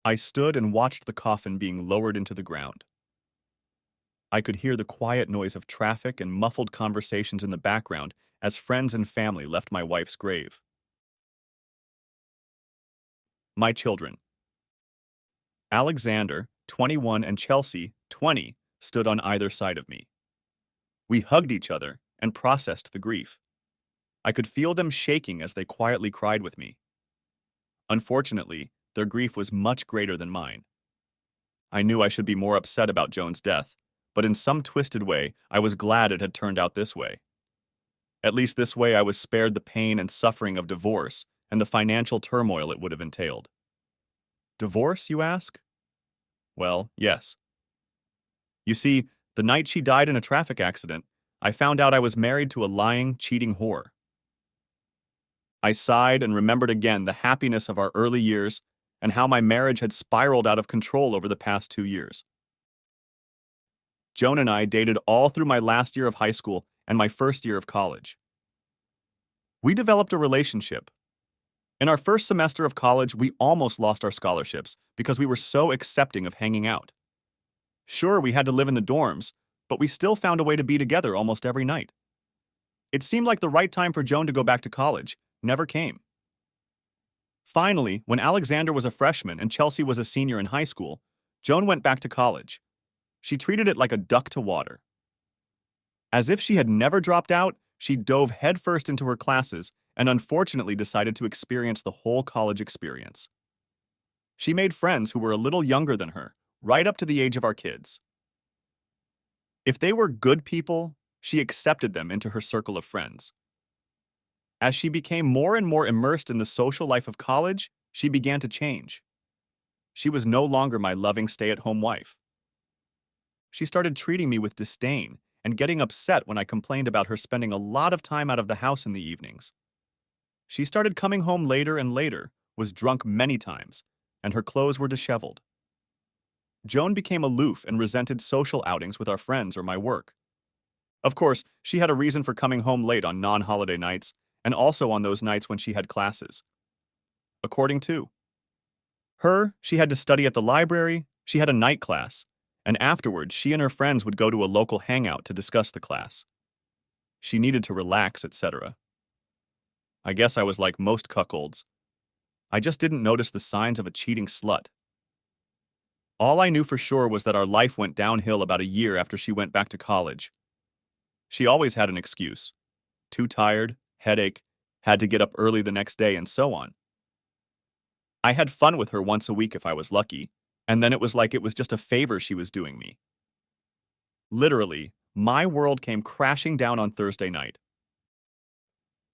I stood and watched the coffin being lowered into the ground. I could hear the quiet noise of traffic and muffled conversations in the background as friends and family left my wife's grave. My children, Alexander, 21, and Chelsea, 20, stood on either side of me. We hugged each other and processed the grief. I could feel them shaking as they quietly cried with me. Unfortunately, their grief was much greater than mine. I knew I should be more upset about Joan's death, but in some twisted way, I was glad it had turned out this way. At least this way I was spared the pain and suffering of divorce and the financial turmoil it would have entailed. Divorce, you ask? Well, yes. You see, the night she died in a traffic accident, I found out I was married to a lying, cheating whore. I sighed and remembered again the happiness of our early years and how my marriage had spiraled out of control over the past 2 years. Joan and I dated all through my last year of high school and my first year of college. We developed a relationship. In our first semester of college, we almost lost our scholarships because we were so accepting of hanging out. Sure, we had to live in the dorms, but we still found a way to be together almost every night. It seemed like the right time for Joan to go back to college never came. Finally, when Alexander was a freshman and Chelsea was a senior in high school, Joan went back to college. She treated it like a duck to water. As if she had never dropped out, she dove headfirst into her classes and unfortunately decided to experience the whole college experience. She made friends who were a little younger than her, right up to the age of our kids. If they were good people, she accepted them into her circle of friends. As she became more and more immersed in the social life of college, she began to change. She was no longer my loving stay-at-home wife. She started treating me with disdain and getting upset when I complained about her spending a lot of time out of the house in the evenings. She started coming home later and later, was drunk many times, and her clothes were disheveled. Joan became aloof and resented social outings with our friends or my work. Of course, she had a reason for coming home late on non-holiday nights and also on those nights when she had classes. According to her, she had to study at the library, she had a night class, and afterwards she and her friends would go to a local hangout to discuss the class. She needed to relax, etc. I guess I was like most cuckolds. I just didn't notice the signs of a cheating slut. All I knew for sure was that our life went downhill about a year after she went back to college. She always had an excuse. Too tired, headache, had to get up early the next day, and so on. I had fun with her once a week if I was lucky, and then it was like it was just a favor she was doing me. Literally, my world came crashing down on Thursday night.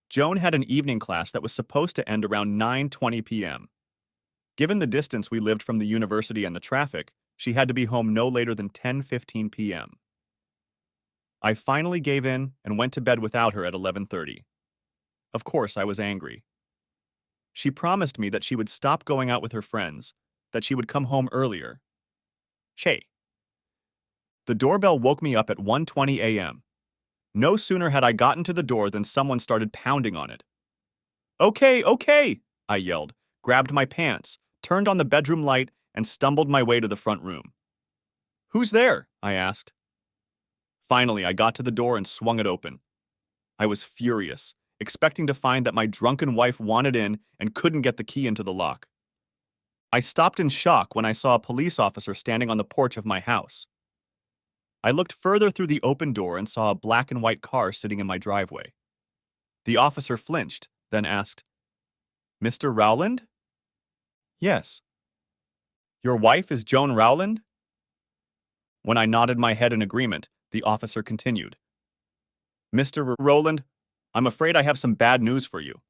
Joan had an evening class that was supposed to end around 9:20 p.m. Given the distance we lived from the university and the traffic, she had to be home no later than 10:15 p.m. I finally gave in and went to bed without her at 11:30. Of course, I was angry. She promised me that she would stop going out with her friends, that she would come home earlier. Hey. The doorbell woke me up at 1:20 a.m. No sooner had I gotten to the door than someone started pounding on it. Okay, okay, I yelled, grabbed my pants, turned on the bedroom light, and stumbled my way to the front room. Who's there? I asked. Finally, I got to the door and swung it open. I was furious, expecting to find that my drunken wife wanted in and couldn't get the key into the lock. I stopped in shock when I saw a police officer standing on the porch of my house. I looked further through the open door and saw a black and white car sitting in my driveway. The officer flinched, then asked, "Mr. Rowland?" "Yes." "Your wife is Joan Rowland?" When I nodded my head in agreement, the officer continued, "Mr. Rowland, I'm afraid I have some bad news for you.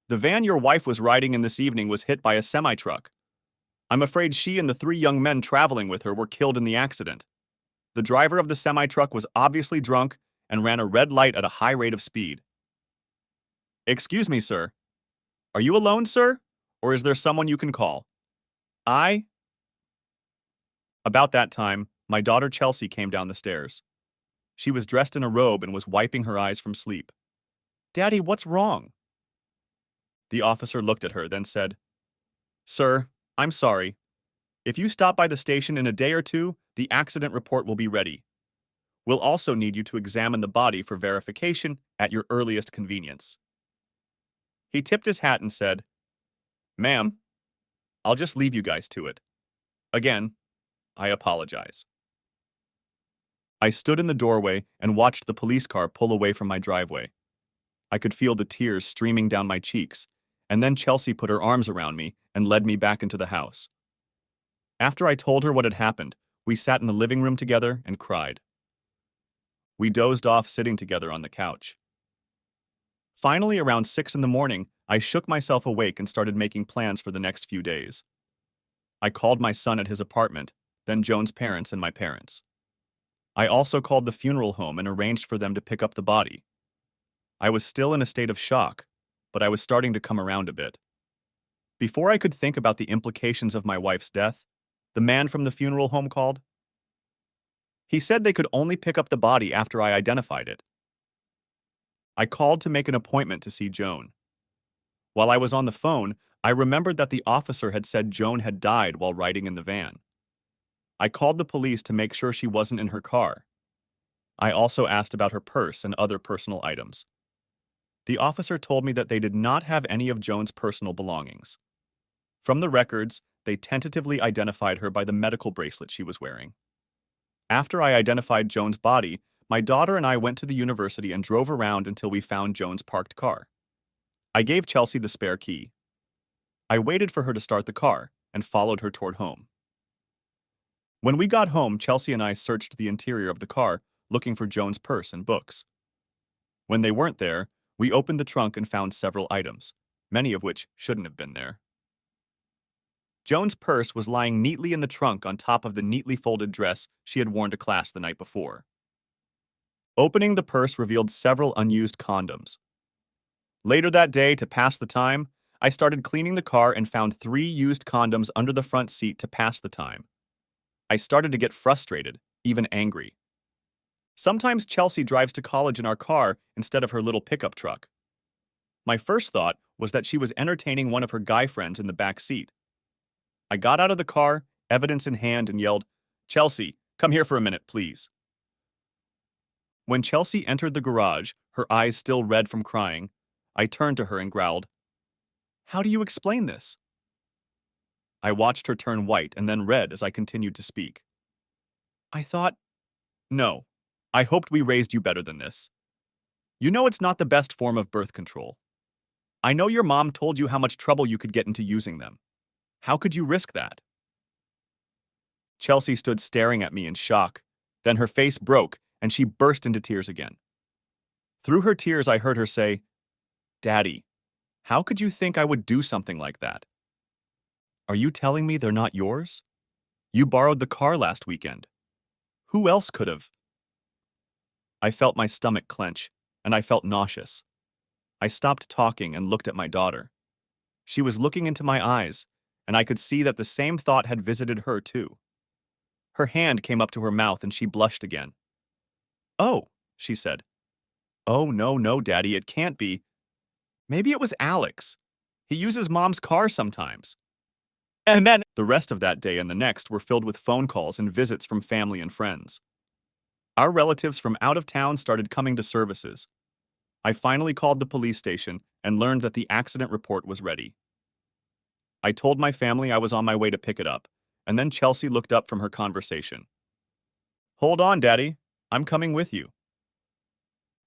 The van your wife was riding in this evening was hit by a semi-truck. I'm afraid she and the 3 young men traveling with her were killed in the accident. The driver of the semi-truck was obviously drunk and ran a red light at a high rate of speed." "Excuse me, sir. Are you alone, sir? Or is there someone you can call?" "I—" About that time, my daughter Chelsea came down the stairs. She was dressed in a robe and was wiping her eyes from sleep. "Daddy, what's wrong?" The officer looked at her, then said, "Sir, I'm sorry. If you stop by the station in a day or two, the accident report will be ready. We'll also need you to examine the body for verification at your earliest convenience. He tipped his hat and said, "Ma'am, I'll just leave you guys to it. Again, I apologize." I stood in the doorway and watched the police car pull away from my driveway. I could feel the tears streaming down my cheeks, and then Chelsea put her arms around me and led me back into the house. After I told her what had happened, we sat in the living room together and cried. We dozed off sitting together on the couch. Finally, around 6 in the morning, I shook myself awake and started making plans for the next few days. I called my son at his apartment, then Joan's parents and my parents. I also called the funeral home and arranged for them to pick up the body. I was still in a state of shock, but I was starting to come around a bit. Before I could think about the implications of my wife's death, the man from the funeral home called. He said they could only pick up the body after I identified it. I called to make an appointment to see Joan. While I was on the phone, I remembered that the officer had said Joan had died while riding in the van. I called the police to make sure she wasn't in her car. I also asked about her purse and other personal items. The officer told me that they did not have any of Joan's personal belongings. From the records, they tentatively identified her by the medical bracelet she was wearing. After I identified Joan's body, my daughter and I went to the university and drove around until we found Joan's parked car. I gave Chelsea the spare key. I waited for her to start the car and followed her toward home. When we got home, Chelsea and I searched the interior of the car, looking for Joan's purse and books. When they weren't there, we opened the trunk and found several items, many of which shouldn't have been there. Joan's purse was lying neatly in the trunk on top of the neatly folded dress she had worn to class the night before. Opening the purse revealed several unused condoms. Later that day, to pass the time, I started cleaning the car and found 3 used condoms under the front seat to pass the time. I started to get frustrated, even angry. Sometimes Chelsea drives to college in our car instead of her little pickup truck. My first thought was that she was entertaining one of her guy friends in the back seat. I got out of the car, evidence in hand, and yelled, "Chelsea, come here for a minute, please." When Chelsea entered the garage, her eyes still red from crying, I turned to her and growled, "How do you explain this?" I watched her turn white and then red as I continued to speak. I thought, no, I hoped we raised you better than this. You know it's not the best form of birth control. I know your mom told you how much trouble you could get into using them. How could you risk that? Chelsea stood staring at me in shock. Then her face broke and she burst into tears again. Through her tears, I heard her say, "Daddy, how could you think I would do something like that? Are you telling me they're not yours? You borrowed the car last weekend. Who else could have?" I felt my stomach clench, and I felt nauseous. I stopped talking and looked at my daughter. She was looking into my eyes, and I could see that the same thought had visited her too. Her hand came up to her mouth and she blushed again. "Oh," she said. "Oh, no, no, Daddy, it can't be. Maybe it was Alex. He uses Mom's car sometimes." And then the rest of that day and the next were filled with phone calls and visits from family and friends. Our relatives from out of town started coming to services. I finally called the police station and learned that the accident report was ready. I told my family I was on my way to pick it up, and then Chelsea looked up from her conversation. "Hold on, Daddy. I'm coming with you."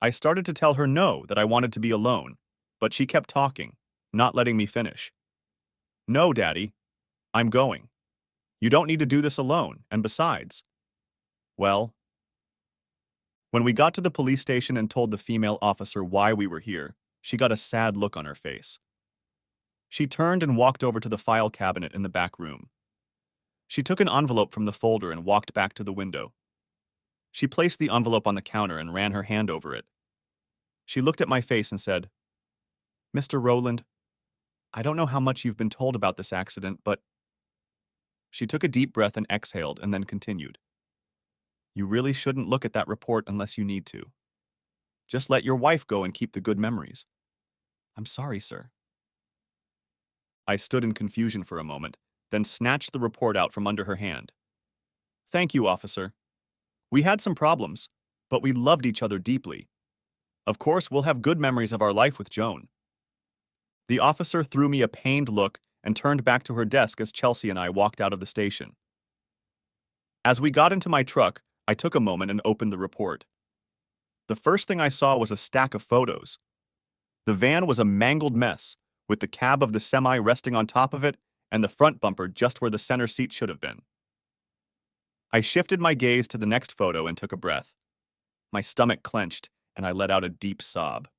I started to tell her no, that I wanted to be alone, but she kept talking, not letting me finish. "No, Daddy. I'm going. You don't need to do this alone, and besides..." Well, when we got to the police station and told the female officer why we were here, she got a sad look on her face. She turned and walked over to the file cabinet in the back room. She took an envelope from the folder and walked back to the window. She placed the envelope on the counter and ran her hand over it. She looked at my face and said, "Mr. Rowland, I don't know how much you've been told about this accident, but..." She took a deep breath and exhaled and then continued, "You really shouldn't look at that report unless you need to. Just let your wife go and keep the good memories." "I'm sorry, sir." I stood in confusion for a moment, then snatched the report out from under her hand. "Thank you, officer. We had some problems, but we loved each other deeply. Of course, we'll have good memories of our life with Joan." The officer threw me a pained look and turned back to her desk as Chelsea and I walked out of the station. As we got into my truck, I took a moment and opened the report. The first thing I saw was a stack of photos. The van was a mangled mess, with the cab of the semi resting on top of it and the front bumper just where the center seat should have been. I shifted my gaze to the next photo and took a breath. My stomach clenched, and I let out a deep sob.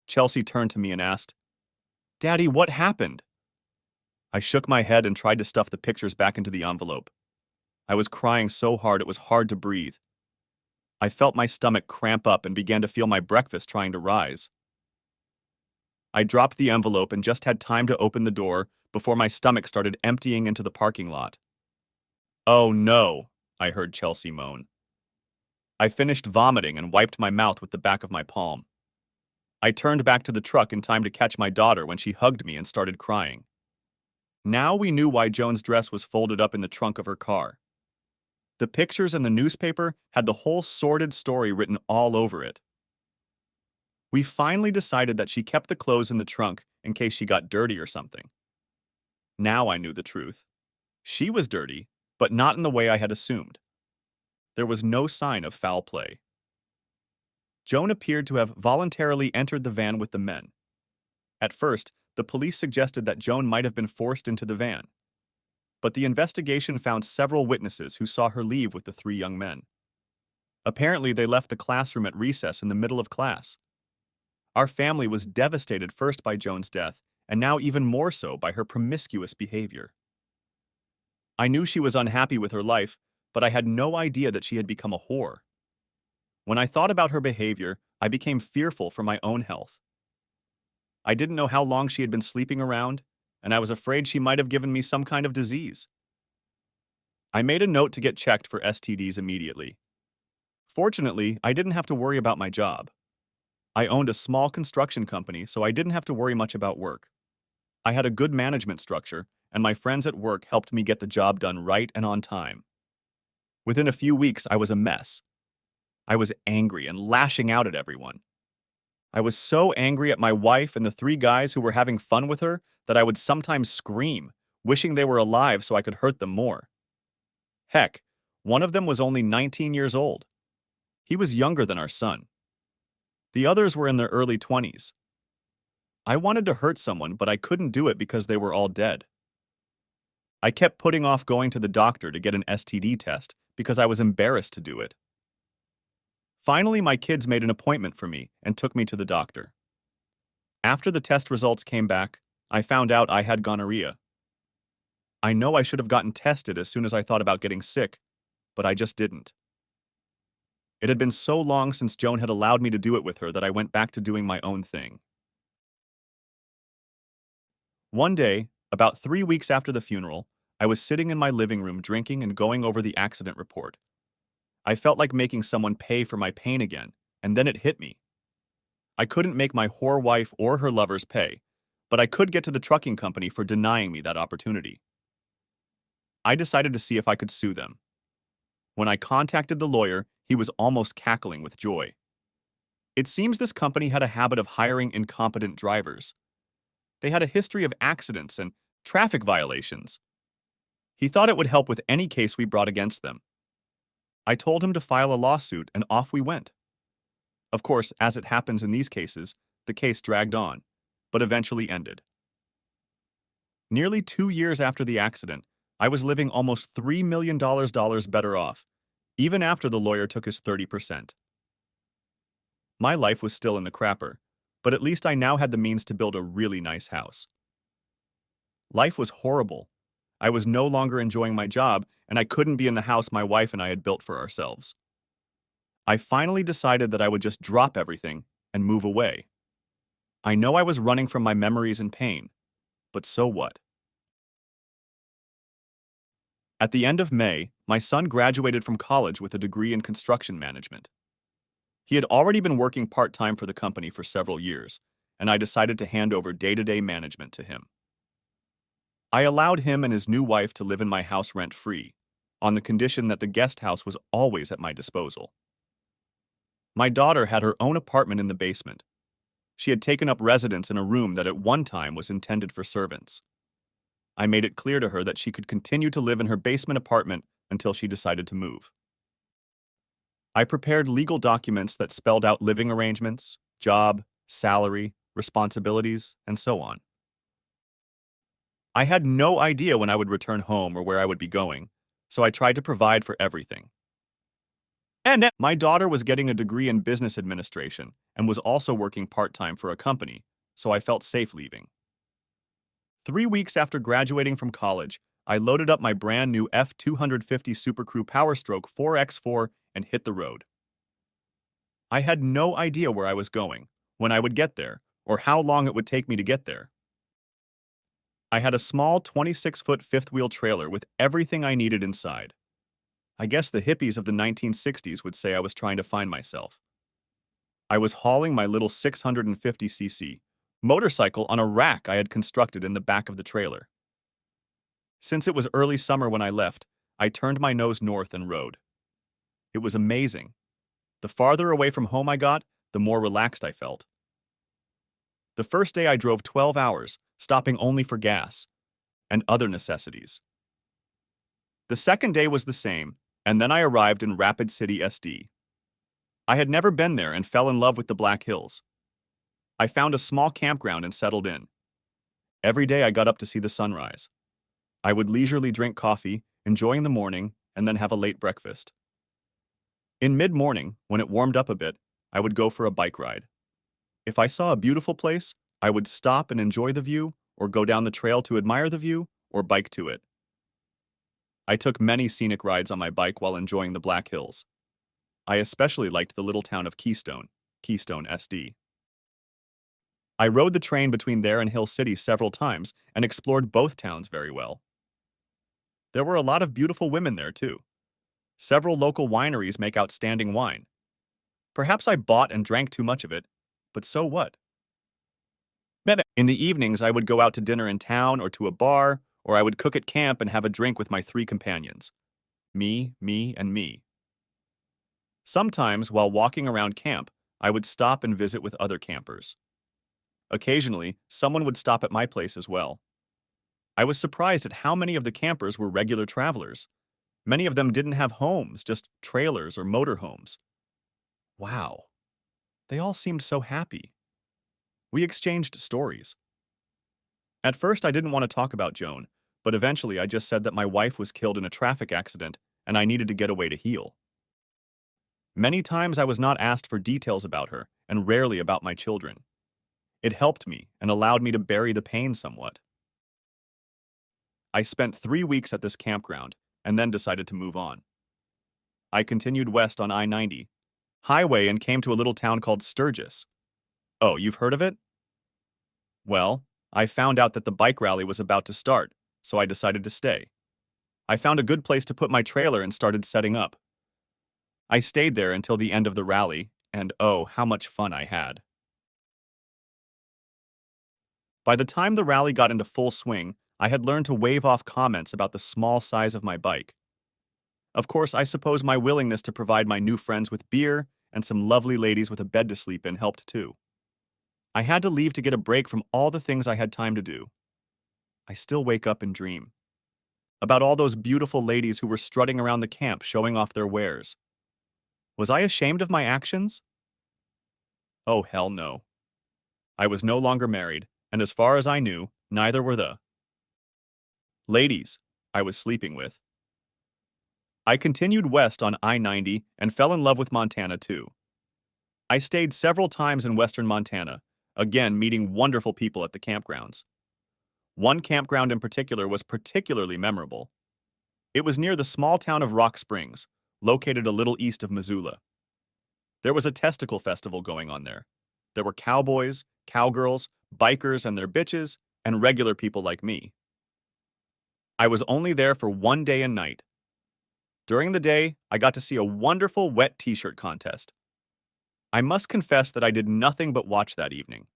Chelsea turned to me and asked, "Daddy, what happened?" I shook my head and tried to stuff the pictures back into the envelope. I was crying so hard it was hard to breathe. I felt my stomach cramp up and began to feel my breakfast trying to rise. I dropped the envelope and just had time to open the door before my stomach started emptying into the parking lot. "Oh no," I heard Chelsea moan. I finished vomiting and wiped my mouth with the back of my palm. I turned back to the truck in time to catch my daughter when she hugged me and started crying. Now we knew why Joan's dress was folded up in the trunk of her car. The pictures in the newspaper had the whole sordid story written all over it. We finally decided that she kept the clothes in the trunk in case she got dirty or something. Now I knew the truth. She was dirty, but not in the way I had assumed. There was no sign of foul play. Joan appeared to have voluntarily entered the van with the men. At first, the police suggested that Joan might have been forced into the van. But the investigation found several witnesses who saw her leave with the three young men. Apparently, they left the classroom at recess in the middle of class. Our family was devastated first by Joan's death, and now even more so by her promiscuous behavior. I knew she was unhappy with her life, but I had no idea that she had become a whore. When I thought about her behavior, I became fearful for my own health. I didn't know how long she had been sleeping around, and I was afraid she might have given me some kind of disease. I made a note to get checked for STDs immediately. Fortunately, I didn't have to worry about my job. I owned a small construction company, so I didn't have to worry much about work. I had a good management structure, and my friends at work helped me get the job done right and on time. Within a few weeks, I was a mess. I was angry and lashing out at everyone. I was so angry at my wife and the three guys who were having fun with her that I would sometimes scream, wishing they were alive so I could hurt them more. Heck, one of them was only 19 years old. He was younger than our son. The others were in their early 20s. I wanted to hurt someone, but I couldn't do it because they were all dead. I kept putting off going to the doctor to get an STD test because I was embarrassed to do it. Finally, my kids made an appointment for me and took me to the doctor. After the test results came back, I found out I had gonorrhea. I know I should have gotten tested as soon as I thought about getting sick, but I just didn't. It had been so long since Joan had allowed me to do it with her that I went back to doing my own thing. One day, about 3 weeks after the funeral, I was sitting in my living room drinking and going over the accident report. I felt like making someone pay for my pain again, and then it hit me. I couldn't make my whore wife or her lovers pay, but I could get to the trucking company for denying me that opportunity. I decided to see if I could sue them. When I contacted the lawyer, he was almost cackling with joy. It seems this company had a habit of hiring incompetent drivers. They had a history of accidents and traffic violations. He thought it would help with any case we brought against them. I told him to file a lawsuit, and off we went. Of course, as it happens in these cases, the case dragged on, but eventually ended. Nearly 2 years after the accident, I was living almost $3 million better off, even after the lawyer took his 30%. My life was still in the crapper, but at least I now had the means to build a really nice house. Life was horrible. I was no longer enjoying my job, and I couldn't be in the house my wife and I had built for ourselves. I finally decided that I would just drop everything and move away. I know I was running from my memories and pain, but so what? At the end of May, my son graduated from college with a degree in construction management. He had already been working part-time for the company for several years, and I decided to hand over day-to-day management to him. I allowed him and his new wife to live in my house rent-free, on the condition that the guest house was always at my disposal. My daughter had her own apartment in the basement. She had taken up residence in a room that at one time was intended for servants. I made it clear to her that she could continue to live in her basement apartment until she decided to move. I prepared legal documents that spelled out living arrangements, job, salary, responsibilities, and so on. I had no idea when I would return home or where I would be going, so I tried to provide for everything. And my daughter was getting a degree in business administration and was also working part-time for a company, so I felt safe leaving. 3 weeks after graduating from college, I loaded up my brand new F250 Super Crew Powerstroke 4x4 and hit the road. I had no idea where I was going, when I would get there, or how long it would take me to get there. I had a small 26-foot fifth-wheel trailer with everything I needed inside. I guess the hippies of the 1960s would say I was trying to find myself. I was hauling my little 650cc motorcycle on a rack I had constructed in the back of the trailer. Since it was early summer when I left, I turned my nose north and rode. It was amazing. The farther away from home I got, the more relaxed I felt. The first day I drove 12 hours, stopping only for gas and other necessities. The second day was the same, and then I arrived in Rapid City, SD. I had never been there and fell in love with the Black Hills. I found a small campground and settled in. Every day I got up to see the sunrise. I would leisurely drink coffee, enjoying the morning, and then have a late breakfast. In mid-morning, when it warmed up a bit, I would go for a bike ride. If I saw a beautiful place, I would stop and enjoy the view, or go down the trail to admire the view, or bike to it. I took many scenic rides on my bike while enjoying the Black Hills. I especially liked the little town of Keystone, SD. I rode the train between there and Hill City several times and explored both towns very well. There were a lot of beautiful women there, too. Several local wineries make outstanding wine. Perhaps I bought and drank too much of it, but so what? In the evenings, I would go out to dinner in town or to a bar, or I would cook at camp and have a drink with my 3 companions. Me, and me. Sometimes, while walking around camp, I would stop and visit with other campers. Occasionally, someone would stop at my place as well. I was surprised at how many of the campers were regular travelers. Many of them didn't have homes, just trailers or motorhomes. Wow. They all seemed so happy. We exchanged stories. At first, I didn't want to talk about Joan, but eventually I just said that my wife was killed in a traffic accident and I needed to get away to heal. Many times I was not asked for details about her, and rarely about my children. It helped me and allowed me to bury the pain somewhat. I spent 3 weeks at this campground and then decided to move on. I continued west on I-90 highway and came to a little town called Sturgis. Oh, you've heard of it? Well, I found out that the bike rally was about to start, so I decided to stay. I found a good place to put my trailer and started setting up. I stayed there until the end of the rally, and oh, how much fun I had. By the time the rally got into full swing, I had learned to wave off comments about the small size of my bike. Of course, I suppose my willingness to provide my new friends with beer and some lovely ladies with a bed to sleep in helped too. I had to leave to get a break from all the things I had time to do. I still wake up and dream about all those beautiful ladies who were strutting around the camp showing off their wares. Was I ashamed of my actions? Oh, hell no. I was no longer married, and as far as I knew, neither were the ladies I was sleeping with. I continued west on I-90 and fell in love with Montana too. I stayed several times in western Montana, again meeting wonderful people at the campgrounds. One campground in particular was particularly memorable. It was near the small town of Rock Springs, located a little east of Missoula. There was a testicle festival going on there. There were cowboys, cowgirls, bikers and their bitches, and regular people like me. I was only there for 1 day and night. During the day, I got to see a wonderful wet t-shirt contest. I must confess that I did nothing but watch that evening.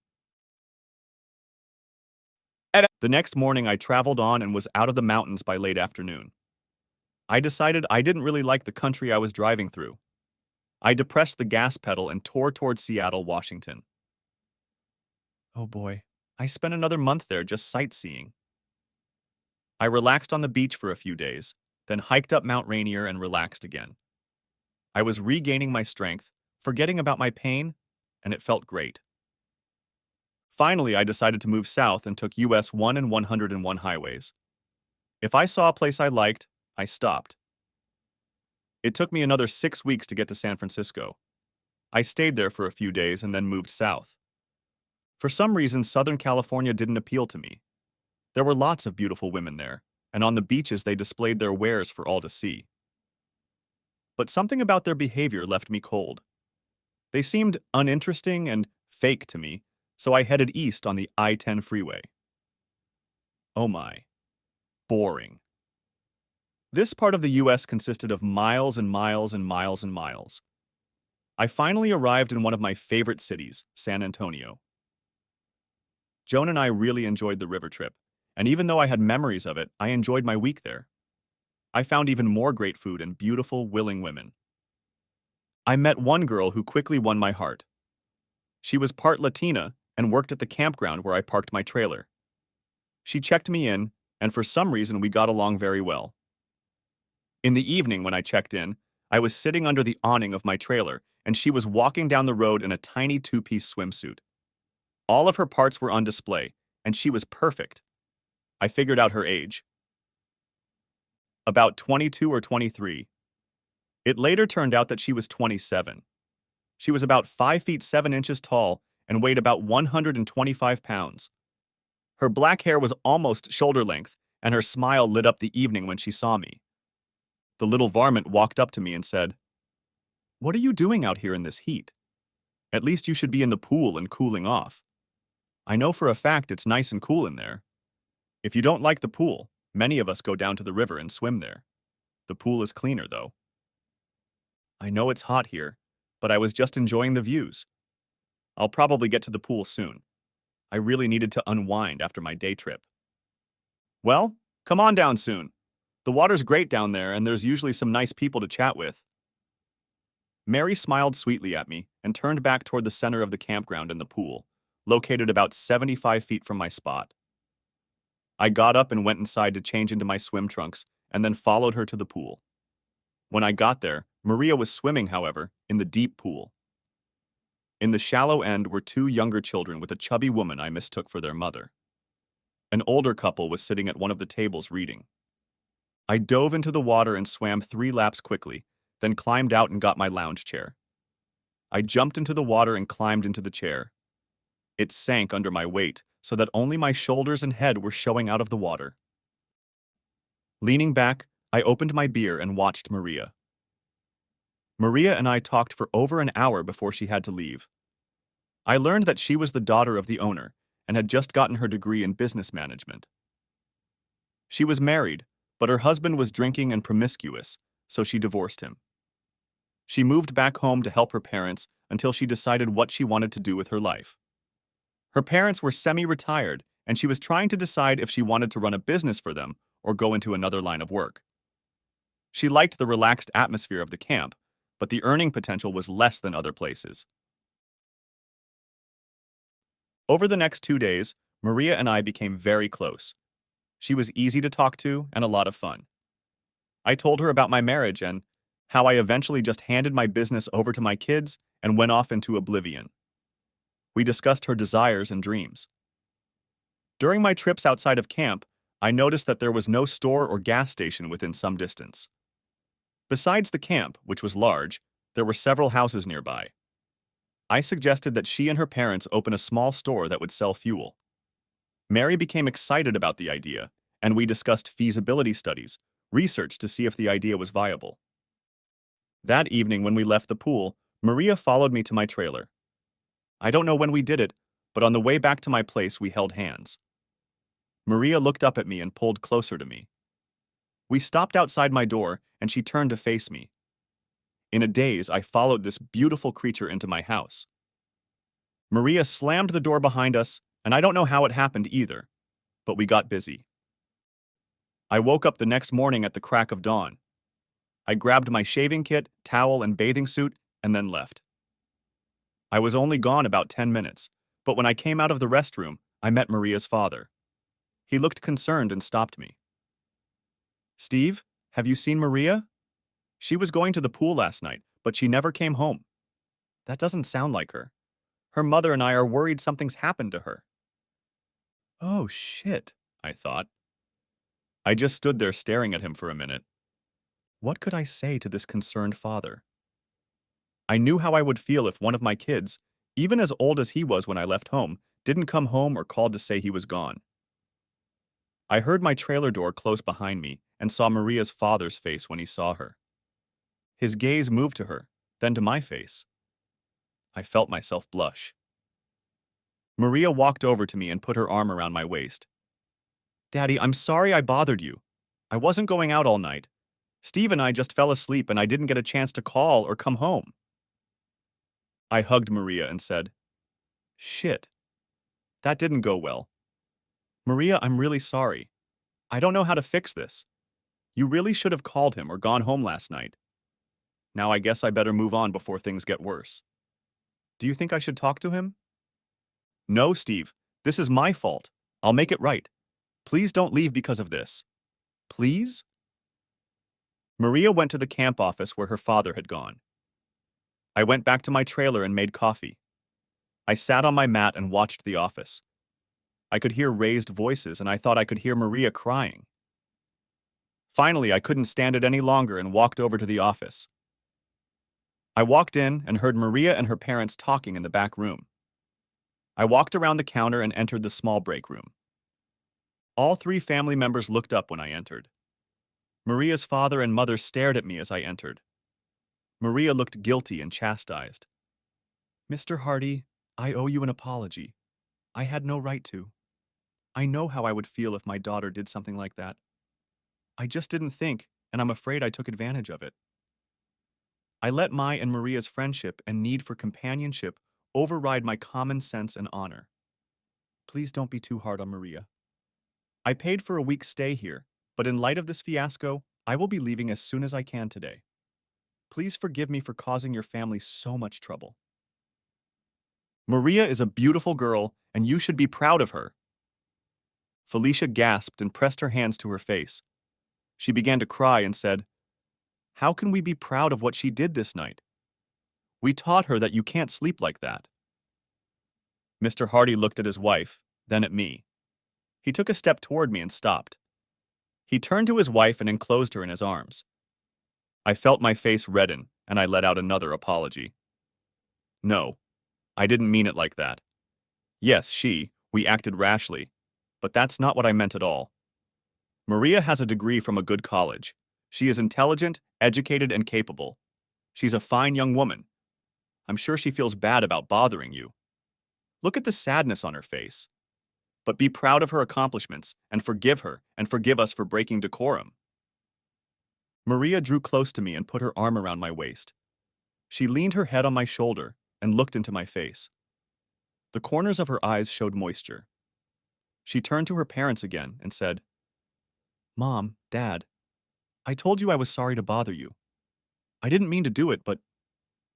The next morning, I traveled on and was out of the mountains by late afternoon. I decided I didn't really like the country I was driving through. I depressed the gas pedal and tore toward Seattle, Washington. Oh boy, I spent another month there just sightseeing. I relaxed on the beach for a few days, then hiked up Mount Rainier and relaxed again. I was regaining my strength, forgetting about my pain, and it felt great. Finally, I decided to move south and took US 1 and 101 highways. If I saw a place I liked, I stopped. It took me another 6 weeks to get to San Francisco. I stayed there for a few days and then moved south. For some reason, Southern California didn't appeal to me. There were lots of beautiful women there, and on the beaches they displayed their wares for all to see. But something about their behavior left me cold. They seemed uninteresting and fake to me, so I headed east on the I-10 freeway. Oh my. Boring. This part of the US consisted of miles and miles and miles and miles. I finally arrived in one of my favorite cities, San Antonio. Joan and I really enjoyed the river trip, and even though I had memories of it, I enjoyed my week there. I found even more great food and beautiful, willing women. I met one girl who quickly won my heart. She was part Latina and worked at the campground where I parked my trailer. She checked me in, and for some reason we got along very well. In the evening when I checked in, I was sitting under the awning of my trailer, and she was walking down the road in a tiny two-piece swimsuit. All of her parts were on display, and she was perfect. I figured out her age. About 22 or 23. It later turned out that she was 27. She was about 5 feet 7 inches tall and weighed about 125 pounds. Her black hair was almost shoulder length, and her smile lit up the evening when she saw me. The little varmint walked up to me and said, "What are you doing out here in this heat? At least you should be in the pool and cooling off. I know for a fact it's nice and cool in there. If you don't like the pool, many of us go down to the river and swim there. The pool is cleaner, though." I know it's hot here, but I was just enjoying the views. I'll probably get to the pool soon. I really needed to unwind after my day trip. Well, come on down soon. The water's great down there, and there's usually some nice people to chat with. Mary smiled sweetly at me and turned back toward the center of the campground and the pool, located about 75 feet from my spot. I got up and went inside to change into my swim trunks and then followed her to the pool. When I got there, Maria was swimming, however, in the deep pool. In the shallow end were two younger children with a chubby woman I mistook for their mother. An older couple was sitting at one of the tables reading. I dove into the water and swam 3 laps quickly, then climbed out and got my lounge chair. I jumped into the water and climbed into the chair. It sank under my weight so that only my shoulders and head were showing out of the water. Leaning back, I opened my beer and watched Maria. Maria and I talked for over an hour before she had to leave. I learned that she was the daughter of the owner and had just gotten her degree in business management. She was married, but her husband was drinking and promiscuous, so she divorced him. She moved back home to help her parents until she decided what she wanted to do with her life. Her parents were semi-retired, and she was trying to decide if she wanted to run a business for them or go into another line of work. She liked the relaxed atmosphere of the camp, but the earning potential was less than other places. Over the next 2 days, Maria and I became very close. She was easy to talk to and a lot of fun. I told her about my marriage and how I eventually just handed my business over to my kids and went off into oblivion. We discussed her desires and dreams. During my trips outside of camp, I noticed that there was no store or gas station within some distance. Besides the camp, which was large, there were several houses nearby. I suggested that she and her parents open a small store that would sell fuel. Mary became excited about the idea, and we discussed feasibility studies, research to see if the idea was viable. That evening when we left the pool, Maria followed me to my trailer. I don't know when we did it, but on the way back to my place we held hands. Maria looked up at me and pulled closer to me. We stopped outside my door, and she turned to face me. In a daze, I followed this beautiful creature into my house. Maria slammed the door behind us, and I don't know how it happened either, but we got busy. I woke up the next morning at the crack of dawn. I grabbed my shaving kit, towel, and bathing suit, and then left. I was only gone about 10 minutes, but when I came out of the restroom, I met Maria's father. He looked concerned and stopped me. "Steve, have you seen Maria? She was going to the pool last night, but she never came home." "That doesn't sound like her. Her mother and I are worried something's happened to her." "Oh, shit," I thought. I just stood there staring at him for a minute. What could I say to this concerned father? I knew how I would feel if one of my kids, even as old as he was when I left home, didn't come home or called to say he was gone. I heard my trailer door close behind me and saw Maria's father's face when he saw her. His gaze moved to her, then to my face. I felt myself blush. Maria walked over to me and put her arm around my waist. "Daddy, I'm sorry I bothered you. I wasn't going out all night. Steve and I just fell asleep and I didn't get a chance to call or come home." I hugged Maria and said, "Shit, that didn't go well. Maria, I'm really sorry. I don't know how to fix this. You really should have called him or gone home last night. Now I guess I better move on before things get worse. Do you think I should talk to him?" "No, Steve. This is my fault. I'll make it right. Please don't leave because of this. Please?" Maria went to the camp office where her father had gone. I went back to my trailer and made coffee. I sat on my mat and watched the office. I could hear raised voices and I thought I could hear Maria crying. Finally, I couldn't stand it any longer and walked over to the office. I walked in and heard Maria and her parents talking in the back room. I walked around the counter and entered the small break room. All three family members looked up when I entered. Maria's father and mother stared at me as I entered. Maria looked guilty and chastised. "Mr. Hardy, I owe you an apology. I had no right to. I know how I would feel if my daughter did something like that. I just didn't think, and I'm afraid I took advantage of it. I let my and Maria's friendship and need for companionship override my common sense and honor. Please don't be too hard on Maria. I paid for a week's stay here, but in light of this fiasco, I will be leaving as soon as I can today. Please forgive me for causing your family so much trouble. Maria is a beautiful girl, and you should be proud of her." Felicia gasped and pressed her hands to her face. She began to cry and said, "How can we be proud of what she did this night? We taught her that you can't sleep like that." Mr. Hardy looked at his wife, then at me. He took a step toward me and stopped. He turned to his wife and enclosed her in his arms. I felt my face redden, and I let out another apology. "No, I didn't mean it like that. Yes, we acted rashly, but that's not what I meant at all. Maria has a degree from a good college. She is intelligent, educated, and capable. She's a fine young woman. I'm sure she feels bad about bothering you. Look at the sadness on her face. But be proud of her accomplishments and forgive her and forgive us for breaking decorum." Maria drew close to me and put her arm around my waist. She leaned her head on my shoulder and looked into my face. The corners of her eyes showed moisture. She turned to her parents again and said, "Mom, Dad, I told you I was sorry to bother you. I didn't mean to do it, but,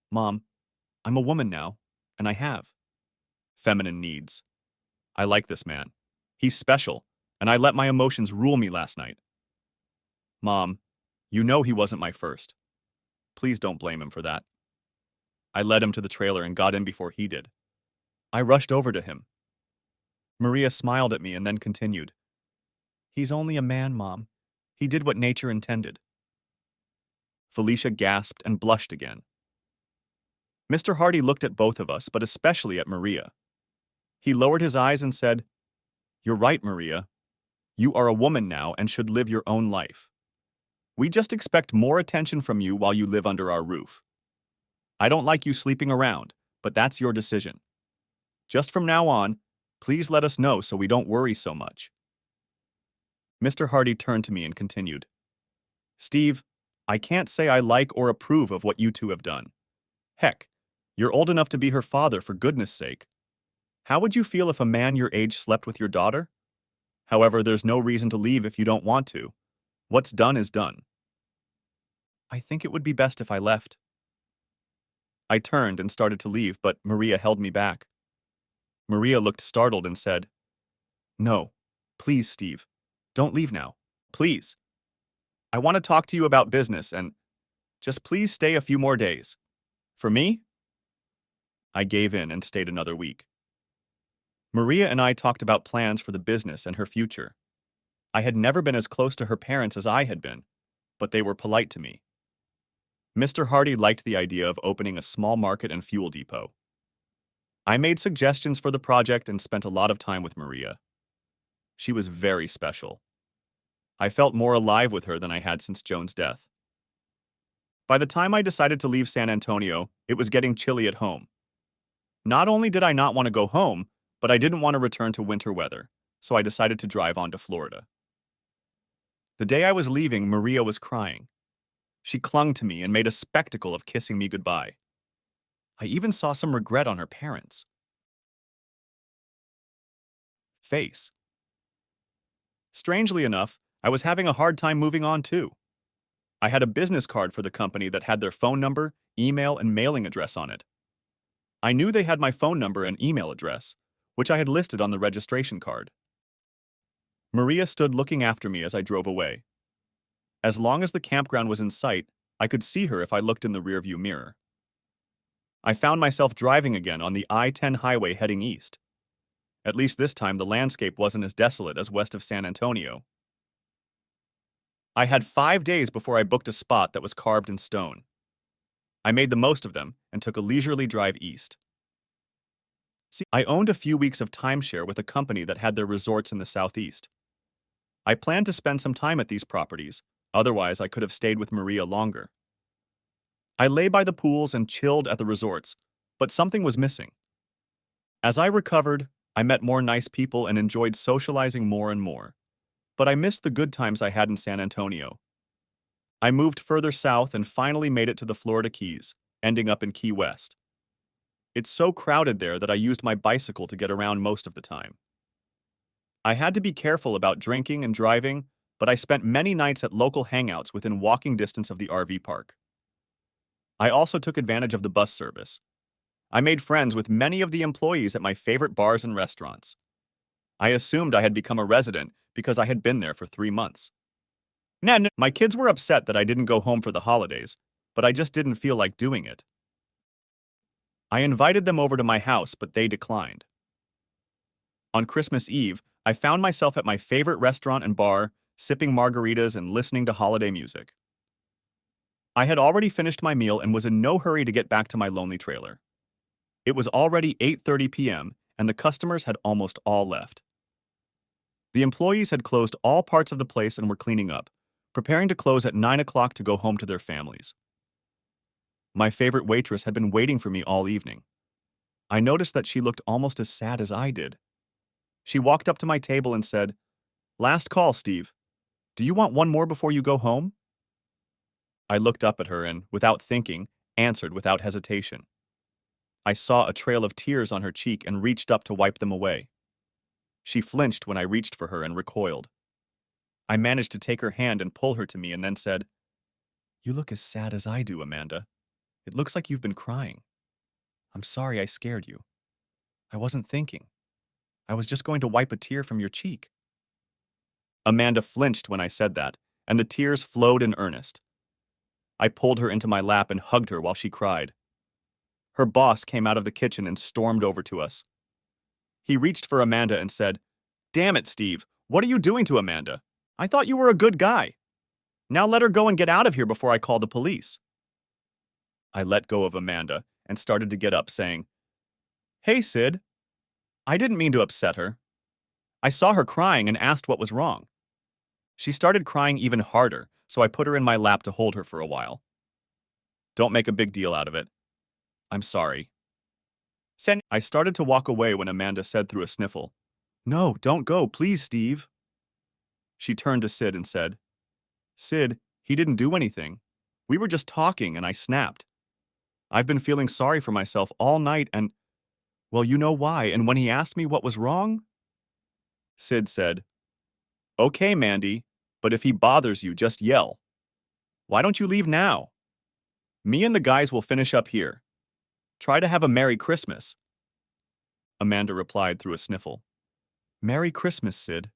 Mom, I'm a woman now, and I have feminine needs. I like this man. He's special, and I let my emotions rule me last night. Mom, you know he wasn't my first. Please don't blame him for that." I led him to the trailer and got in before he did. I rushed over to him. Maria smiled at me and then continued, "He's only a man, Mom. He did what nature intended." Felicia gasped and blushed again. Mr. Hardy looked at both of us, but especially at Maria. He lowered his eyes and said, "You're right, Maria. You are a woman now and should live your own life. We just expect more attention from you while you live under our roof. I don't like you sleeping around, but that's your decision. Just from now on, please let us know so we don't worry so much." Mr. Hardy turned to me and continued, "Steve, I can't say I like or approve of what you two have done. Heck, you're old enough to be her father, for goodness sake. How would you feel if a man your age slept with your daughter? However, there's no reason to leave if you don't want to. What's done is done. I think it would be best if I left. I turned and started to leave, but Maria held me back. Maria looked startled and said, "No, please, Steve. Don't leave now. Please. I want to talk to you about business and just please stay a few more days." For me? I gave in and stayed another week. Maria and I talked about plans for the business and her future. I had never been as close to her parents as I had been, but they were polite to me. Mr. Hardy liked the idea of opening a small market and fuel depot. I made suggestions for the project and spent a lot of time with Maria. She was very special. I felt more alive with her than I had since Joan's death. By the time I decided to leave San Antonio, it was getting chilly at home. Not only did I not want to go home, but I didn't want to return to winter weather, so I decided to drive on to Florida. The day I was leaving, Maria was crying. She clung to me and made a spectacle of kissing me goodbye. I even saw some regret on her parents' face. Strangely enough, I was having a hard time moving on too. I had a business card for the company that had their phone number, email, and mailing address on it. I knew they had my phone number and email address, which I had listed on the registration card. Maria stood looking after me as I drove away. As long as the campground was in sight, I could see her if I looked in the rearview mirror. I found myself driving again on the I-10 highway heading east. At least this time the landscape wasn't as desolate as west of San Antonio. I had 5 days before I booked a spot that was carved in stone. I made the most of them and took a leisurely drive east. See, I owned a few weeks of timeshare with a company that had their resorts in the southeast. I planned to spend some time at these properties, otherwise I could have stayed with Maria longer. I lay by the pools and chilled at the resorts, but something was missing. As I recovered, I met more nice people and enjoyed socializing more and more. But I missed the good times I had in San Antonio. I moved further south and finally made it to the Florida Keys, ending up in Key West. It's so crowded there that I used my bicycle to get around most of the time. I had to be careful about drinking and driving, but I spent many nights at local hangouts within walking distance of the RV park. I also took advantage of the bus service. I made friends with many of the employees at my favorite bars and restaurants. I assumed I had become a resident because I had been there for 3 months. My kids were upset that I didn't go home for the holidays, but I just didn't feel like doing it. I invited them over to my house, but they declined. On Christmas Eve, I found myself at my favorite restaurant and bar, sipping margaritas and listening to holiday music. I had already finished my meal and was in no hurry to get back to my lonely trailer. It was already 8:30 p.m., and the customers had almost all left. The employees had closed all parts of the place and were cleaning up, preparing to close at 9 o'clock to go home to their families. My favorite waitress had been waiting for me all evening. I noticed that she looked almost as sad as I did. She walked up to my table and said, "Last call, Steve. Do you want one more before you go home?" I looked up at her and, without thinking, answered without hesitation. I saw a trail of tears on her cheek and reached up to wipe them away. She flinched when I reached for her and recoiled. I managed to take her hand and pull her to me and then said, "You look as sad as I do, Amanda. It looks like you've been crying. I'm sorry I scared you. I wasn't thinking. I was just going to wipe a tear from your cheek." Amanda flinched when I said that, and the tears flowed in earnest. I pulled her into my lap and hugged her while she cried. Her boss came out of the kitchen and stormed over to us. He reached for Amanda and said, "Damn it, Steve, what are you doing to Amanda? I thought you were a good guy. Now let her go and get out of here before I call the police." I let go of Amanda and started to get up, saying, "Hey, Sid. I didn't mean to upset her. I saw her crying and asked what was wrong. She started crying even harder, so I put her in my lap to hold her for a while. Don't make a big deal out of it. I'm sorry." I started to walk away when Amanda said through a sniffle, "No, don't go, please, Steve." She turned to Sid and said, "Sid, he didn't do anything. We were just talking and I snapped. I've been feeling sorry for myself all night and, well, you know why, and when he asked me what was wrong?" Sid said, Okay, Mandy, but if he bothers you, just yell. Why don't you leave now? Me and the guys will finish up here. Try to have a Merry Christmas, Amanda replied through a sniffle. Merry Christmas, Sid.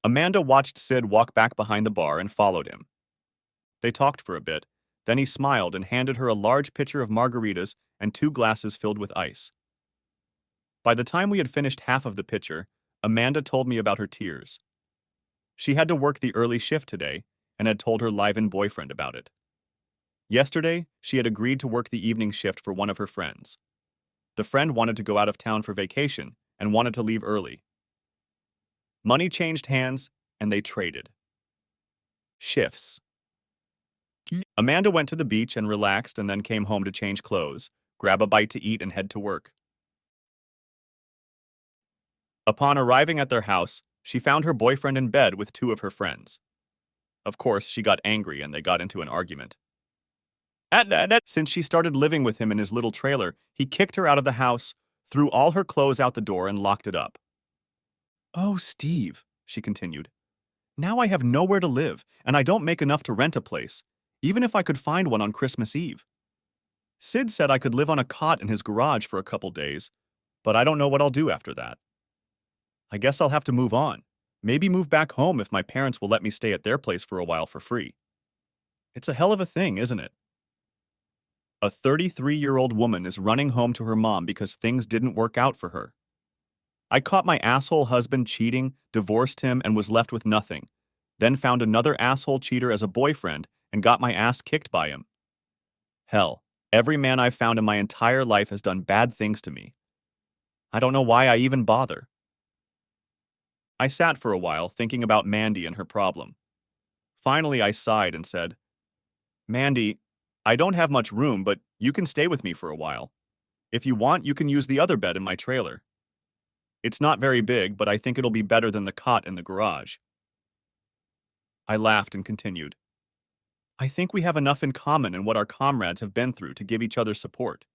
Amanda watched Sid walk back behind the bar and followed him. They talked for a bit, then he smiled and handed her a large pitcher of margaritas and 2 glasses filled with ice. By the time we had finished half of the pitcher, Amanda told me about her tears. She had to work the early shift today and had told her live-in boyfriend about it. Yesterday, she had agreed to work the evening shift for one of her friends. The friend wanted to go out of town for vacation and wanted to leave early. Money changed hands, and they traded. Shifts. Amanda went to the beach and relaxed and then came home to change clothes, grab a bite to eat, and head to work. Upon arriving at their house, she found her boyfriend in bed with 2 of her friends. Of course, she got angry and they got into an argument. Since she started living with him in his little trailer, he kicked her out of the house, threw all her clothes out the door, and locked it up. Oh, Steve, she continued. Now I have nowhere to live, and I don't make enough to rent a place, even if I could find one on Christmas Eve. Sid said I could live on a cot in his garage for a couple days, but I don't know what I'll do after that. I guess I'll have to move on. Maybe move back home if my parents will let me stay at their place for a while for free. It's a hell of a thing, isn't it? A 33-year-old woman is running home to her mom because things didn't work out for her. I caught my asshole husband cheating, divorced him, and was left with nothing. Then found another asshole cheater as a boyfriend and got my ass kicked by him. Hell, every man I've found in my entire life has done bad things to me. I don't know why I even bother. I sat for a while thinking about Mandy and her problem. Finally, I sighed and said, Mandy, I don't have much room, but you can stay with me for a while. If you want, you can use the other bed in my trailer. It's not very big, but I think it'll be better than the cot in the garage. I laughed and continued. I think we have enough in common in what our comrades have been through to give each other support.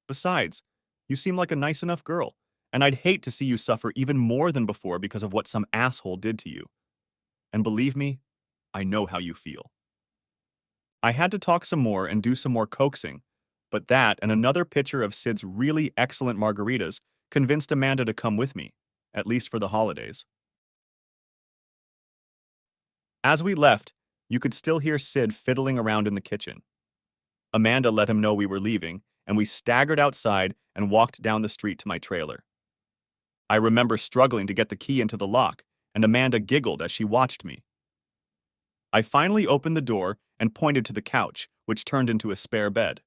Besides, you seem like a nice enough girl, and I'd hate to see you suffer even more than before because of what some asshole did to you. And believe me, I know how you feel. I had to talk some more and do some more coaxing, but that and another pitcher of Sid's really excellent margaritas convinced Amanda to come with me, at least for the holidays. As we left, you could still hear Sid fiddling around in the kitchen. Amanda let him know we were leaving, and we staggered outside and walked down the street to my trailer. I remember struggling to get the key into the lock, and Amanda giggled as she watched me. I finally opened the door and pointed to the couch, which turned into a spare bed.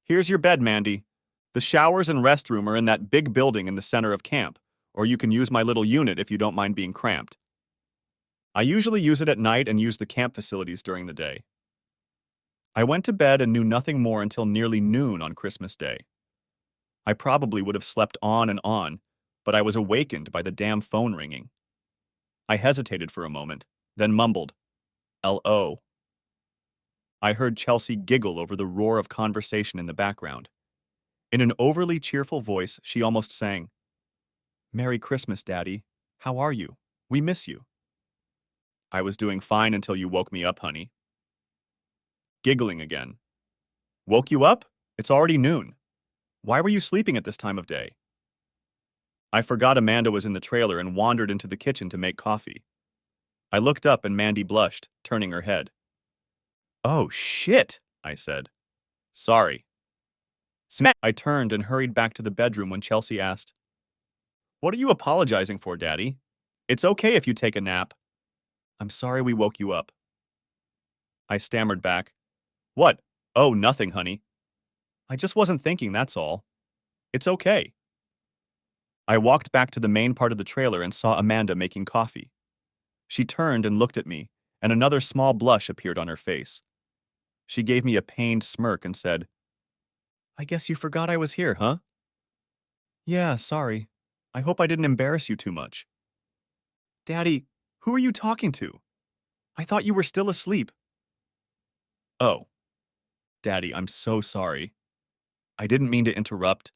Here's your bed, Mandy. The showers and restroom are in that big building in the center of camp, or you can use my little unit if you don't mind being cramped. I usually use it at night and use the camp facilities during the day. I went to bed and knew nothing more until nearly noon on Christmas Day. I probably would have slept on, but I was awakened by the damn phone ringing. I hesitated for a moment, then mumbled, L.O. I heard Chelsea giggle over the roar of conversation in the background. In an overly cheerful voice, she almost sang, Merry Christmas, Daddy. How are you? We miss you. I was doing fine until you woke me up, honey. Giggling again. Woke you up? It's already noon. Why were you sleeping at this time of day? I forgot Amanda was in the trailer and wandered into the kitchen to make coffee. I looked up and Mandy blushed, turning her head. Oh, shit, I said. Sorry. Smack! I turned and hurried back to the bedroom when Chelsea asked, What are you apologizing for, Daddy? It's okay if you take a nap. I'm sorry we woke you up. I stammered back. What? Oh, nothing, honey. I just wasn't thinking, that's all. It's okay. I walked back to the main part of the trailer and saw Amanda making coffee. She turned and looked at me, and another small blush appeared on her face. She gave me a pained smirk and said, I guess you forgot I was here, huh? Yeah, sorry. I hope I didn't embarrass you too much. Daddy, who are you talking to? I thought you were still asleep. Oh, Daddy, I'm so sorry. I didn't mean to interrupt.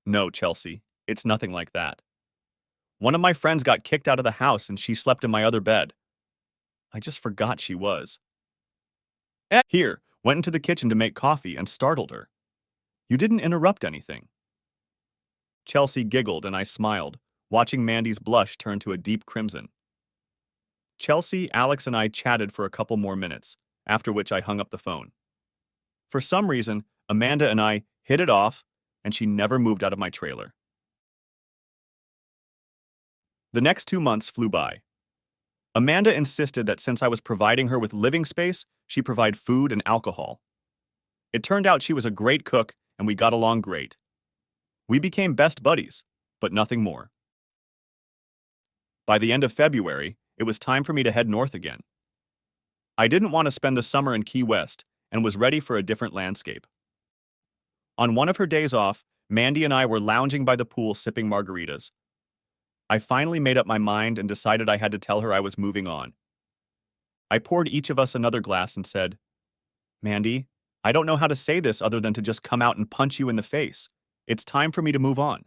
No, Chelsea, it's nothing like that. One of my friends got kicked out of the house and she slept in my other bed. I just forgot she was. Here, went into the kitchen to make coffee and startled her. You didn't interrupt anything. Chelsea giggled and I smiled, watching Mandy's blush turn to a deep crimson. Chelsea, Alex, and I chatted for a couple more minutes, after which I hung up the phone. For some reason, Amanda and I hit it off, and she never moved out of my trailer. The next 2 months flew by. Amanda insisted that since I was providing her with living space, she provide food and alcohol. It turned out she was a great cook, and we got along great. We became best buddies, but nothing more. By the end of February, it was time for me to head north again. I didn't want to spend the summer in Key West and was ready for a different landscape. On one of her days off, Mandy and I were lounging by the pool sipping margaritas. I finally made up my mind and decided I had to tell her I was moving on. I poured each of us another glass and said, Mandy, I don't know how to say this other than to just come out and punch you in the face. It's time for me to move on.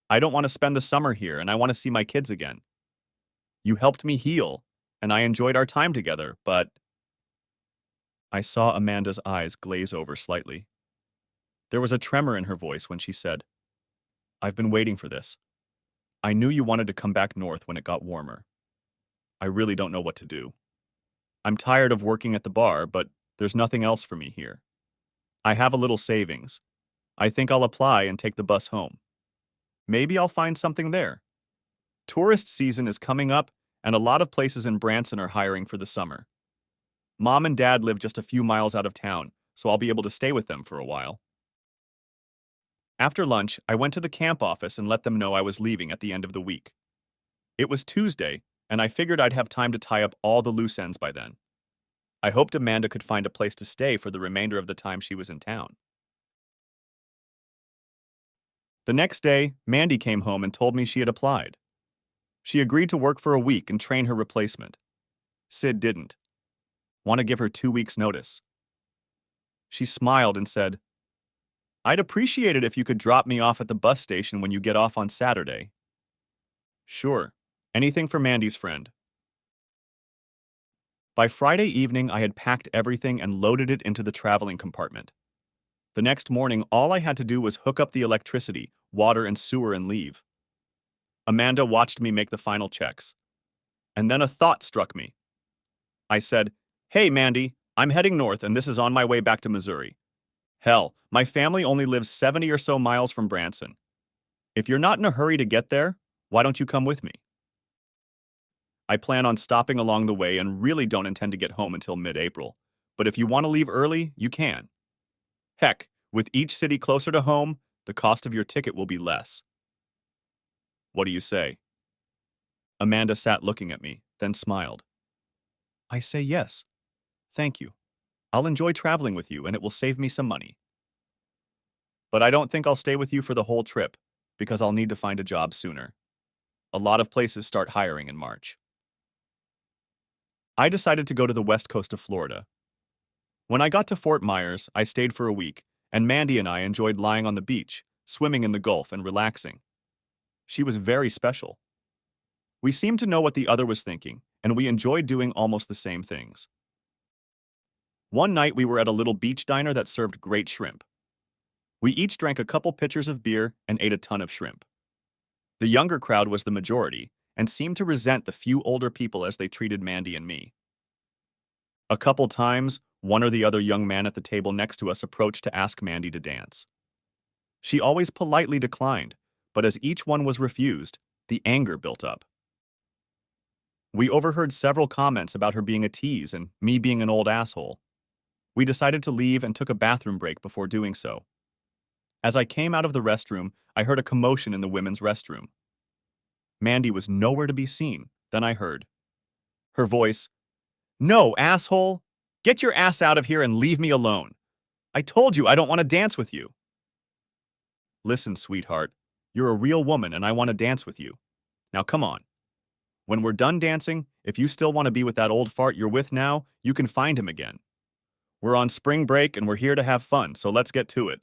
I don't want to spend the summer here and I want to see my kids again. You helped me heal, and I enjoyed our time together, but... I saw Amanda's eyes glaze over slightly. There was a tremor in her voice when she said, I've been waiting for this. I knew you wanted to come back north when it got warmer. I really don't know what to do. I'm tired of working at the bar, but there's nothing else for me here. I have a little savings. I think I'll apply and take the bus home. Maybe I'll find something there. Tourist season is coming up, and a lot of places in Branson are hiring for the summer. Mom and Dad live just a few miles out of town, so I'll be able to stay with them for a while. After lunch, I went to the camp office and let them know I was leaving at the end of the week. It was Tuesday, and I figured I'd have time to tie up all the loose ends by then. I hoped Amanda could find a place to stay for the remainder of the time she was in town. The next day, Mandy came home and told me she had applied. She agreed to work for a week and train her replacement. Sid didn't. Want to give her 2 weeks' notice. She smiled and said, I'd appreciate it if you could drop me off at the bus station when you get off on Saturday. Sure, anything for Mandy's friend. By Friday evening, I had packed everything and loaded it into the traveling compartment. The next morning, all I had to do was hook up the electricity, water, and sewer and leave. Amanda watched me make the final checks. And then a thought struck me. I said, Hey, Mandy, I'm heading north and this is on my way back to Missouri. Hell, my family only lives 70 or so miles from Branson. If you're not in a hurry to get there, why don't you come with me? I plan on stopping along the way and really don't intend to get home until mid-April. But if you want to leave early, you can. Heck, with each city closer to home, the cost of your ticket will be less. What do you say? Amanda sat looking at me, then smiled. I say yes. Thank you. I'll enjoy traveling with you and it will save me some money. But I don't think I'll stay with you for the whole trip, because I'll need to find a job sooner. A lot of places start hiring in March. I decided to go to the west coast of Florida. When I got to Fort Myers, I stayed for a week, and Mandy and I enjoyed lying on the beach, swimming in the Gulf, and relaxing. She was very special. We seemed to know what the other was thinking, and we enjoyed doing almost the same things. One night we were at a little beach diner that served great shrimp. We each drank a couple pitchers of beer and ate a ton of shrimp. The younger crowd was the majority, and seemed to resent the few older people as they treated Mandy and me. A couple times, one or the other young man at the table next to us approached to ask Mandy to dance. She always politely declined, but as each one was refused, the anger built up. We overheard several comments about her being a tease and me being an old asshole. We decided to leave and took a bathroom break before doing so. As I came out of the restroom, I heard a commotion in the women's restroom. Mandy was nowhere to be seen. Then I heard her voice, No, asshole! Get your ass out of here and leave me alone. I told you I don't want to dance with you. Listen, sweetheart, you're a real woman and I want to dance with you. Now come on. When we're done dancing, if you still want to be with that old fart you're with now, you can find him again. We're on spring break and we're here to have fun, so let's get to it.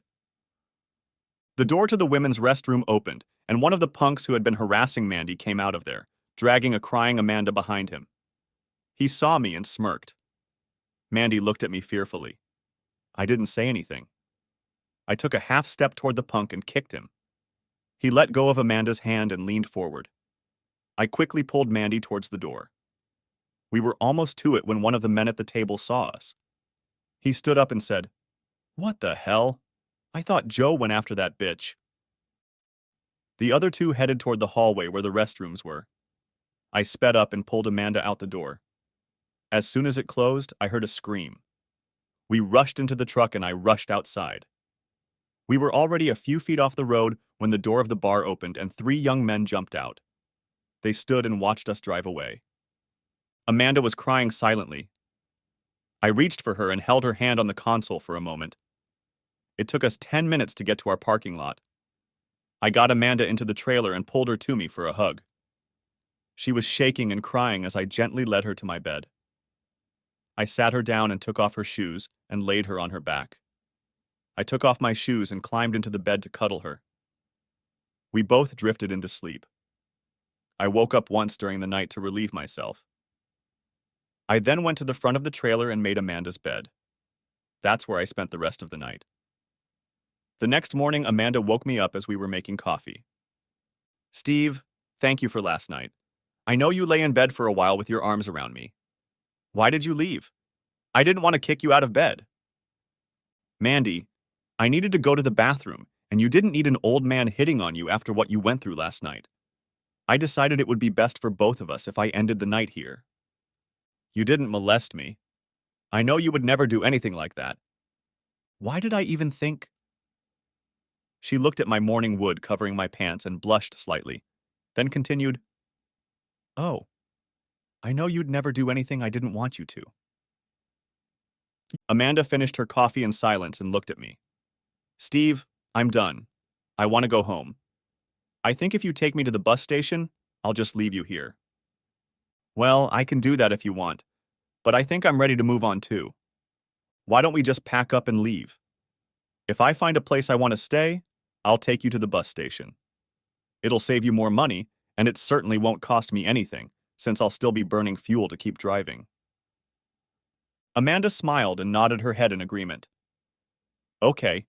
The door to the women's restroom opened, and one of the punks who had been harassing Mandy came out of there, dragging a crying Amanda behind him. He saw me and smirked. Mandy looked at me fearfully. I didn't say anything. I took a half step toward the punk and kicked him. He let go of Amanda's hand and leaned forward. I quickly pulled Mandy towards the door. We were almost to it when one of the men at the table saw us. He stood up and said, "What the hell? I thought Joe went after that bitch." The other two headed toward the hallway where the restrooms were. I sped up and pulled Amanda out the door. As soon as it closed, I heard a scream. We rushed into the truck and I rushed outside. We were already a few feet off the road when the door of the bar opened and 3 young men jumped out. They stood and watched us drive away. Amanda was crying silently. I reached for her and held her hand on the console for a moment. It took us 10 minutes to get to our parking lot. I got Amanda into the trailer and pulled her to me for a hug. She was shaking and crying as I gently led her to my bed. I sat her down and took off her shoes and laid her on her back. I took off my shoes and climbed into the bed to cuddle her. We both drifted into sleep. I woke up once during the night to relieve myself. I then went to the front of the trailer and made Amanda's bed. That's where I spent the rest of the night. The next morning, Amanda woke me up as we were making coffee. "Steve, thank you for last night. I know you lay in bed for a while with your arms around me. Why did you leave? I didn't want to kick you out of bed." "Mandy, I needed to go to the bathroom, and you didn't need an old man hitting on you after what you went through last night. I decided it would be best for both of us if I ended the night here." "You didn't molest me. I know you would never do anything like that. Why did I even think?" She looked at my morning wood covering my pants and blushed slightly, then continued, "Oh, I know you'd never do anything I didn't want you to." Amanda finished her coffee in silence and looked at me. "Steve, I'm done. I want to go home. I think if you take me to the bus station, I'll just leave you here." "Well, I can do that if you want, but I think I'm ready to move on too. Why don't we just pack up and leave? If I find a place I want to stay, I'll take you to the bus station. It'll save you more money, and it certainly won't cost me anything, since I'll still be burning fuel to keep driving." Amanda smiled and nodded her head in agreement. "Okay,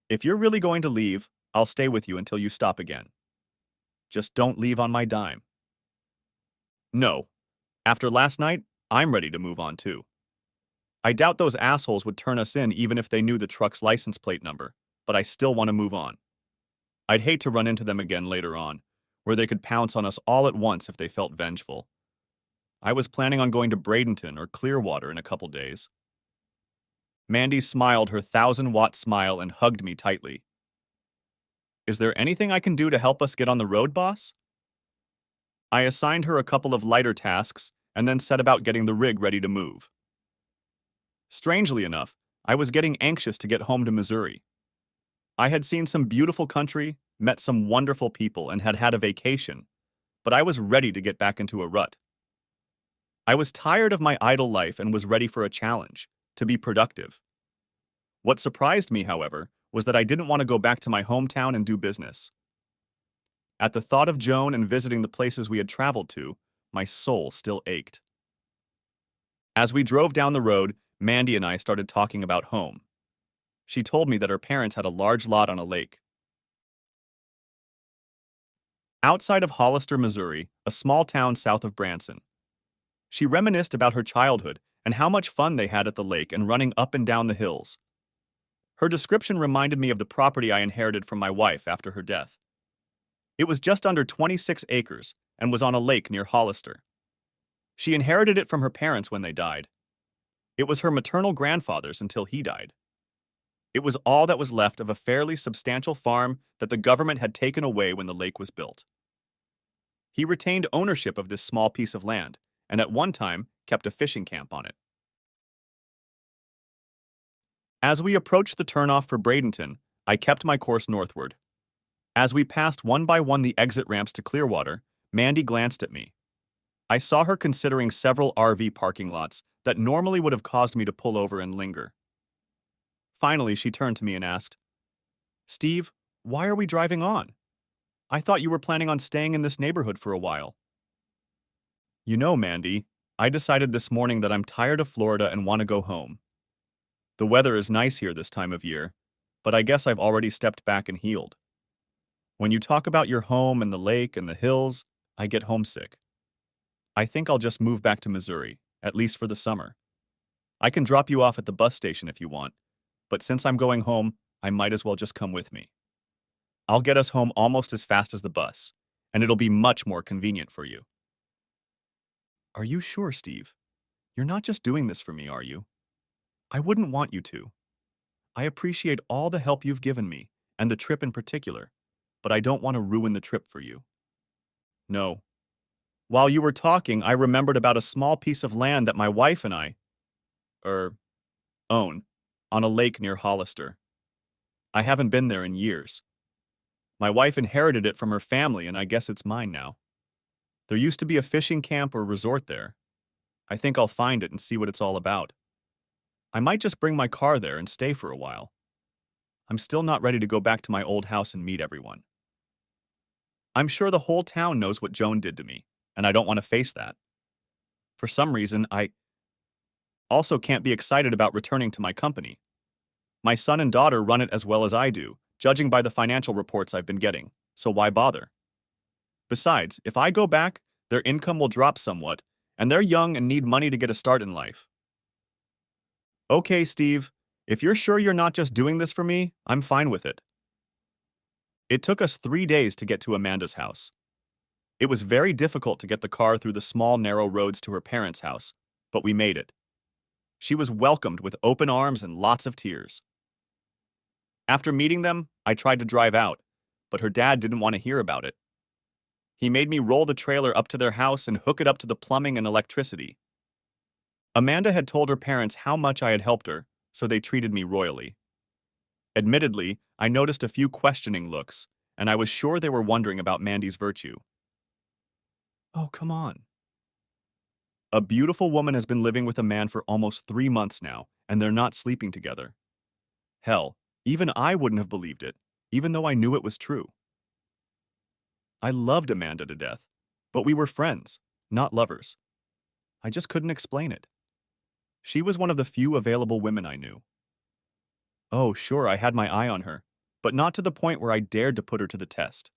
if you're really going to leave, I'll stay with you until you stop again. Just don't leave on my dime." "No. After last night, I'm ready to move on too. I doubt those assholes would turn us in even if they knew the truck's license plate number, but I still want to move on. I'd hate to run into them again later on, where they could pounce on us all at once if they felt vengeful. I was planning on going to Bradenton or Clearwater in a couple days." Mandy smiled her 1,000-watt smile and hugged me tightly. "Is there anything I can do to help us get on the road, boss?" I assigned her a couple of lighter tasks and then set about getting the rig ready to move. Strangely enough, I was getting anxious to get home to Missouri. I had seen some beautiful country, met some wonderful people, and had had a vacation, but I was ready to get back into a rut. I was tired of my idle life and was ready for a challenge, to be productive. What surprised me, however, was that I didn't want to go back to my hometown and do business. At the thought of Joan and visiting the places we had traveled to, my soul still ached. As we drove down the road, Mandy and I started talking about home. She told me that her parents had a large lot on a lake. Outside of Hollister, Missouri, a small town south of Branson. She reminisced about her childhood and how much fun they had at the lake and running up and down the hills. Her description reminded me of the property I inherited from my wife after her death. It was just under 26 acres and was on a lake near Hollister. She inherited it from her parents when they died. It was her maternal grandfather's until he died. It was all that was left of a fairly substantial farm that the government had taken away when the lake was built. He retained ownership of this small piece of land, and at one time kept a fishing camp on it. As we approached the turnoff for Bradenton, I kept my course northward. As we passed one by one the exit ramps to Clearwater, Mandy glanced at me. I saw her considering several RV parking lots that normally would have caused me to pull over and linger. Finally, she turned to me and asked, "Steve, Why are we driving on? I thought you were planning on staying in this neighborhood for a while. You know, Mandy, I decided this morning that I'm tired of Florida and want to go home. The weather is nice here this time of year, but I guess I've already stepped back and healed. When you talk about your home and the lake and the hills, I get homesick. I think I'll just move back to Missouri, at least for the summer. I can drop you off at the bus station if you want, but since I'm going home, I might as well just come with me. I'll get us home almost as fast as the bus, and it'll be much more convenient for you. Are you sure, Steve? You're not just doing this for me, are you? I wouldn't want you to. I appreciate all the help you've given me, and the trip in particular, but I don't want to ruin the trip for you. No. While you were talking, I remembered about a small piece of land that my wife and I, er, own, on a lake near Hollister. I haven't been there in years. My wife inherited it from her family, and I guess it's mine now. There used to be a fishing camp or resort there. I think I'll find it and see what it's all about. I might just bring my car there and stay for a while. I'm still not ready to go back to my old house and meet everyone. I'm sure the whole town knows what Joan did to me, and I don't want to face that. For some reason, I also can't be excited about returning to my company. My son and daughter run it as well as I do, judging by the financial reports I've been getting, so why bother? Besides, if I go back, their income will drop somewhat, and they're young and need money to get a start in life. Okay, Steve, if you're sure you're not just doing this for me, I'm fine with it. It took us 3 days to get to Amanda's house. It was very difficult to get the car through the small, narrow roads to her parents' house, but we made it. She was welcomed with open arms and lots of tears. After meeting them, I tried to drive out, but her dad didn't want to hear about it. He made me roll the trailer up to their house and hook it up to the plumbing and electricity. Amanda had told her parents how much I had helped her, so they treated me royally. Admittedly, I noticed a few questioning looks, and I was sure they were wondering about Mandy's virtue. Oh, come on. A beautiful woman has been living with a man for almost 3 months now, and they're not sleeping together. Hell, even I wouldn't have believed it, even though I knew it was true. I loved Amanda to death, but we were friends, not lovers. I just couldn't explain it. She was one of the few available women I knew. Oh, sure, I had my eye on her, but not to the point where I dared to put her to the test.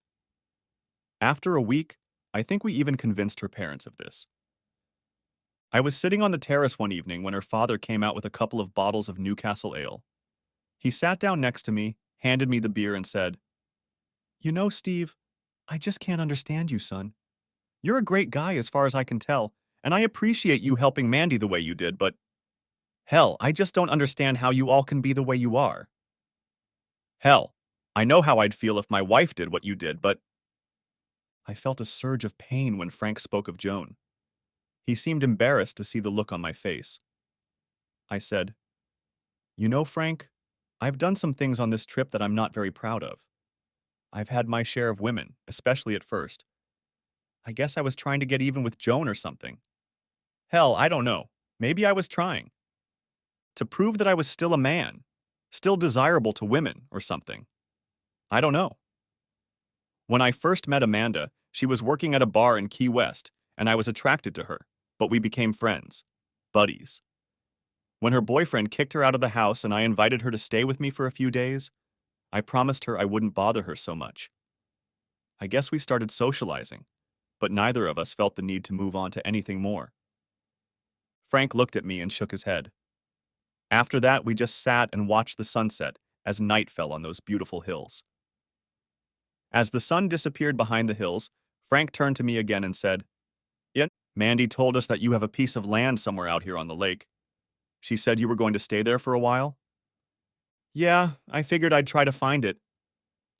After a week, I think we even convinced her parents of this. I was sitting on the terrace one evening when her father came out with a couple of bottles of Newcastle ale. He sat down next to me, handed me the beer, and said, "You know, Steve, I just can't understand you, son. You're a great guy as far as I can tell, and I appreciate you helping Mandy the way you did, but hell, I just don't understand how you all can be the way you are. Hell, I know how I'd feel if my wife did what you did, but..." I felt a surge of pain when Frank spoke of Joan. He seemed embarrassed to see the look on my face. I said, "You know, Frank, I've done some things on this trip that I'm not very proud of. I've had my share of women, especially at first. I guess I was trying to get even with Joan or something. Hell, I don't know. Maybe I was trying. To prove that I was still a man, still desirable to women or something. I don't know. When I first met Amanda, she was working at a bar in Key West, and I was attracted to her, but we became friends. Buddies. When her boyfriend kicked her out of the house and I invited her to stay with me for a few days, I promised her I wouldn't bother her so much. I guess we started socializing, but neither of us felt the need to move on to anything more. Frank looked at me and shook his head. After that, we just sat and watched the sunset as night fell on those beautiful hills. As the sun disappeared behind the hills, Frank turned to me again and said, Mandy told us that you have a piece of land somewhere out here on the lake. She said you were going to stay there for a while? Yeah, I figured I'd try to find it.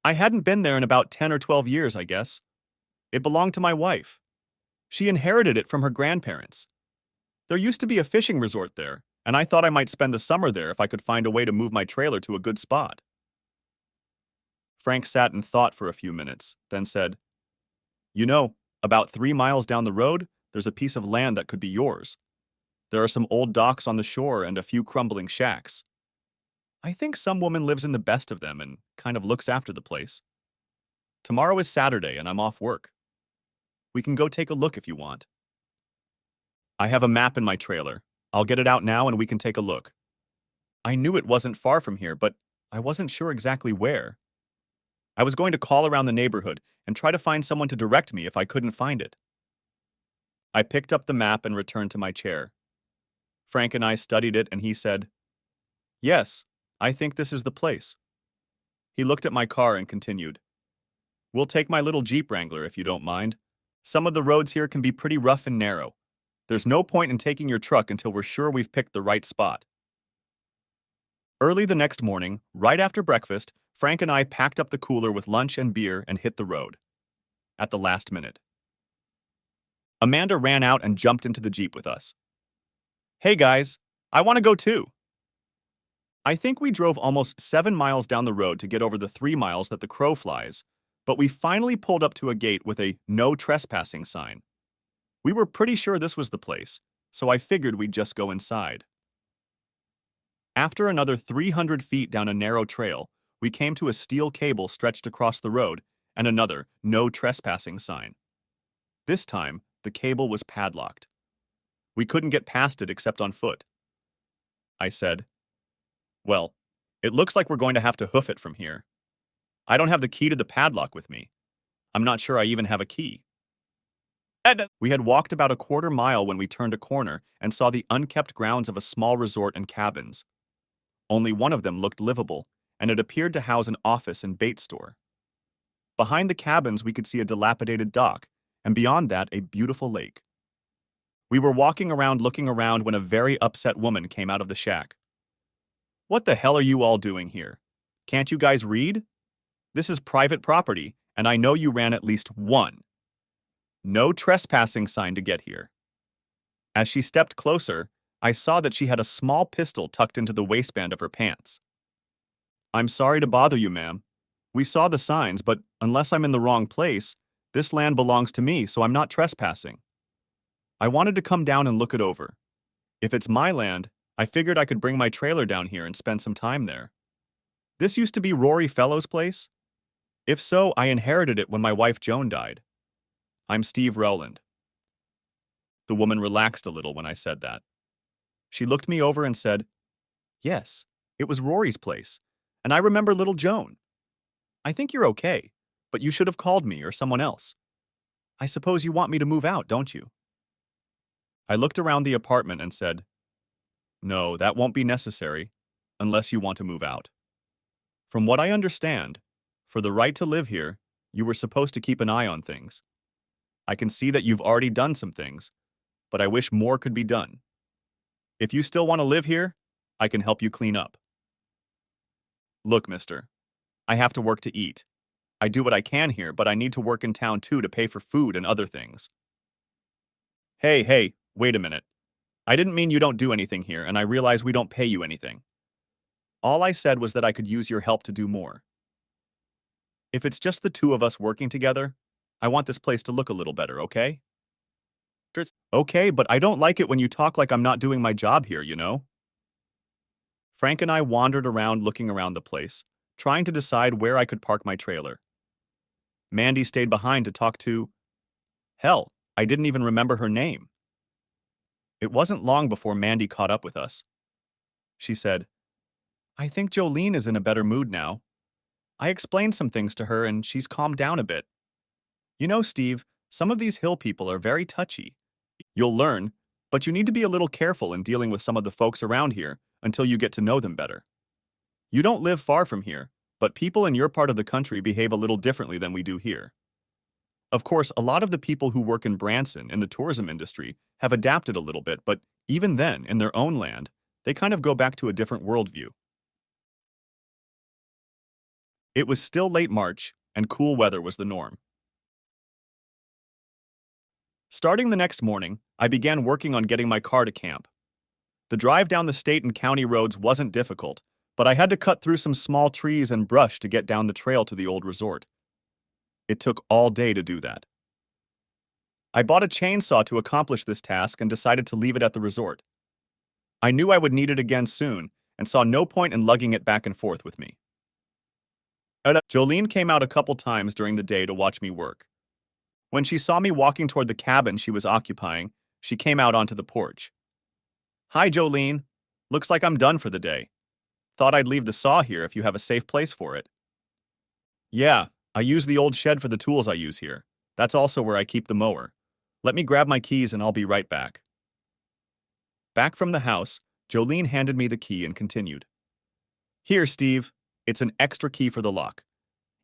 I hadn't been there in about 10 or 12 years, I guess. It belonged to my wife. She inherited it from her grandparents. There used to be a fishing resort there, and I thought I might spend the summer there if I could find a way to move my trailer to a good spot. Frank sat and thought for a few minutes, then said, You know, about 3 miles down the road, there's a piece of land that could be yours. There are some old docks on the shore and a few crumbling shacks. I think some woman lives in the best of them and kind of looks after the place. Tomorrow is Saturday and I'm off work. We can go take a look if you want. I have a map in my trailer. I'll get it out now and we can take a look. I knew it wasn't far from here, but I wasn't sure exactly where. I was going to call around the neighborhood and try to find someone to direct me if I couldn't find it. I picked up the map and returned to my chair. Frank and I studied it and he said, "Yes, I think this is the place." He looked at my car and continued, "We'll take my little Jeep Wrangler if you don't mind. Some of the roads here can be pretty rough and narrow. There's no point in taking your truck until we're sure we've picked the right spot." Early the next morning, right after breakfast, Frank and I packed up the cooler with lunch and beer and hit the road. At the last minute, Amanda ran out and jumped into the Jeep with us. "Hey guys, I want to go too." I think we drove almost 7 miles down the road to get over the 3 miles that the crow flies, but we finally pulled up to a gate with a "no trespassing" sign. We were pretty sure this was the place, so I figured we'd just go inside. After another 300 feet down a narrow trail, we came to a steel cable stretched across the road and another "no trespassing" sign. This time, the cable was padlocked. We couldn't get past it except on foot. I said, "Well, it looks like we're going to have to hoof it from here. I don't have the key to the padlock with me. I'm not sure I even have a key." We had walked about a quarter mile when we turned a corner and saw the unkept grounds of a small resort and cabins. Only one of them looked livable, and it appeared to house an office and bait store. Behind the cabins, we could see a dilapidated dock, and beyond that, a beautiful lake. We were walking around looking around when a very upset woman came out of the shack. "What the hell are you all doing here? Can't you guys read? This is private property, and I know you ran at least one no trespassing sign to get here." As she stepped closer, I saw that she had a small pistol tucked into the waistband of her pants. "I'm sorry to bother you, ma'am. We saw the signs, but unless I'm in the wrong place, this land belongs to me, so I'm not trespassing. I wanted to come down and look it over. If it's my land, I figured I could bring my trailer down here and spend some time there. This used to be Rory Fellow's place? If so, I inherited it when my wife Joan died. I'm Steve Rowland." The woman relaxed a little when I said that. She looked me over and said, "Yes, it was Rory's place, and I remember little Joan. I think you're okay, but you should have called me or someone else. I suppose you want me to move out, don't you?" I looked around the apartment and said, "No, that won't be necessary, unless you want to move out. From what I understand, for the right to live here, you were supposed to keep an eye on things. I can see that you've already done some things, but I wish more could be done. If you still want to live here, I can help you clean up. Look, mister, I have to work to eat. I do what I can here, but I need to work in town too to pay for food and other things." Hey, wait a minute. I didn't mean you don't do anything here, and I realize we don't pay you anything. All I said was that I could use your help to do more. If it's just the two of us working together, I want this place to look a little better, okay? Okay, but I don't like it when you talk like I'm not doing my job here, you know? Frank and I wandered around looking around the place, trying to decide where I could park my trailer. Mandy stayed behind to talk to... Hell, I didn't even remember her name. It wasn't long before Mandy caught up with us. She said, "I think Jolene is in a better mood now. I explained some things to her and she's calmed down a bit. You know, Steve, some of these hill people are very touchy. You'll learn, but you need to be a little careful in dealing with some of the folks around here until you get to know them better. You don't live far from here, but people in your part of the country behave a little differently than we do here. Of course, a lot of the people who work in Branson in the tourism industry have adapted a little bit, but even then, in their own land, they kind of go back to a different worldview." It was still late March, and cool weather was the norm. Starting the next morning, I began working on getting my car to camp. The drive down the state and county roads wasn't difficult, but I had to cut through some small trees and brush to get down the trail to the old resort. It took all day to do that. I bought a chainsaw to accomplish this task and decided to leave it at the resort. I knew I would need it again soon, and saw no point in lugging it back and forth with me. Jolene came out a couple times during the day to watch me work. When she saw me walking toward the cabin she was occupying, she came out onto the porch. "Hi, Jolene. Looks like I'm done for the day. Thought I'd leave the saw here if you have a safe place for it." "Yeah, I use the old shed for the tools I use here. That's also where I keep the mower. Let me grab my keys and I'll be right back." Back from the house, Jolene handed me the key and continued. "Here, Steve. It's an extra key for the lock.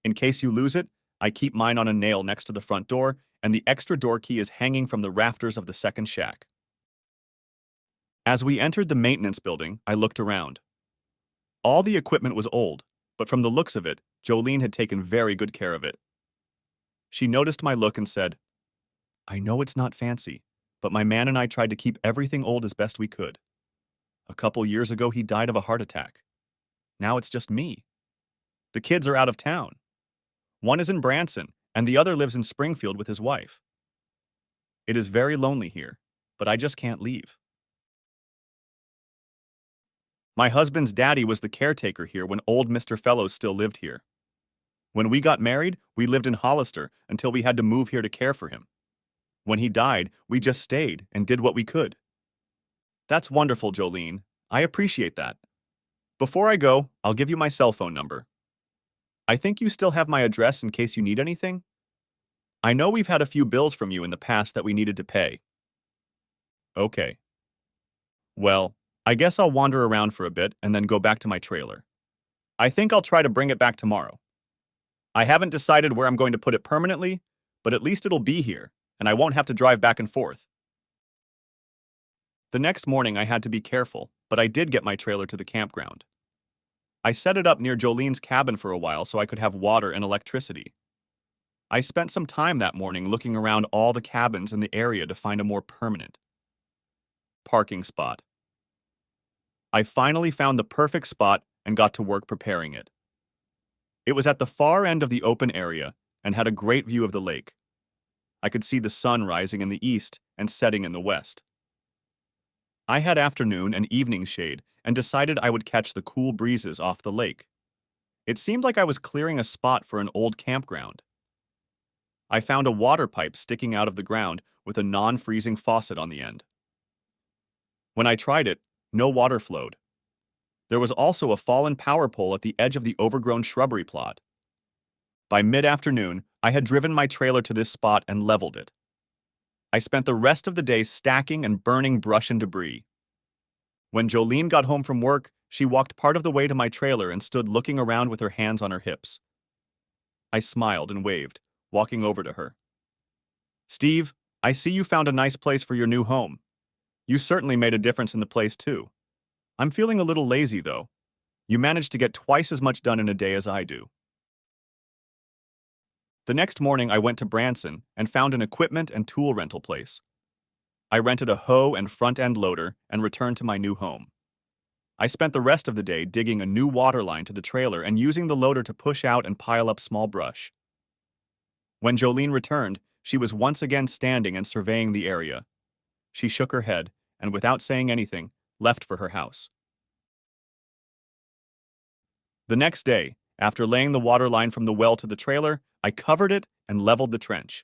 In case you lose it, I keep mine on a nail next to the front door, and the extra door key is hanging from the rafters of the second shack." As we entered the maintenance building, I looked around. All the equipment was old, but from the looks of it, Jolene had taken very good care of it. She noticed my look and said, "I know it's not fancy, but my man and I tried to keep everything old as best we could. A couple years ago, he died of a heart attack. Now it's just me. The kids are out of town. One is in Branson, and the other lives in Springfield with his wife. It is very lonely here, but I just can't leave. My husband's daddy was the caretaker here when old Mr. Fellows still lived here. When we got married, we lived in Hollister until we had to move here to care for him. When he died, we just stayed and did what we could." "That's wonderful, Jolene. I appreciate that. Before I go, I'll give you my cell phone number. I think you still have my address in case you need anything. I know we've had a few bills from you in the past that we needed to pay." "Okay. Well, I guess I'll wander around for a bit and then go back to my trailer. I think I'll try to bring it back tomorrow. I haven't decided where I'm going to put it permanently, but at least it'll be here, and I won't have to drive back and forth." The next morning I had to be careful, but I did get my trailer to the campground. I set it up near Jolene's cabin for a while so I could have water and electricity. I spent some time that morning looking around all the cabins in the area to find a more permanent parking spot. I finally found the perfect spot and got to work preparing it. It was at the far end of the open area and had a great view of the lake. I could see the sun rising in the east and setting in the west. I had afternoon and evening shade and decided I would catch the cool breezes off the lake. It seemed like I was clearing a spot for an old campground. I found a water pipe sticking out of the ground with a non-freezing faucet on the end. When I tried it, no water flowed. There was also a fallen power pole at the edge of the overgrown shrubbery plot. By mid-afternoon, I had driven my trailer to this spot and leveled it. I spent the rest of the day stacking and burning brush and debris. When Jolene got home from work, she walked part of the way to my trailer and stood looking around with her hands on her hips. I smiled and waved, walking over to her. "Steve, I see you found a nice place for your new home. You certainly made a difference in the place too. I'm feeling a little lazy though. You managed to get twice as much done in a day as I do." The next morning I went to Branson and found an equipment and tool rental place. I rented a hoe and front-end loader and returned to my new home. I spent the rest of the day digging a new water line to the trailer and using the loader to push out and pile up small brush. When Jolene returned, she was once again standing and surveying the area. She shook her head and, without saying anything, left for her house. The next day, after laying the water line from the well to the trailer, I covered it and leveled the trench.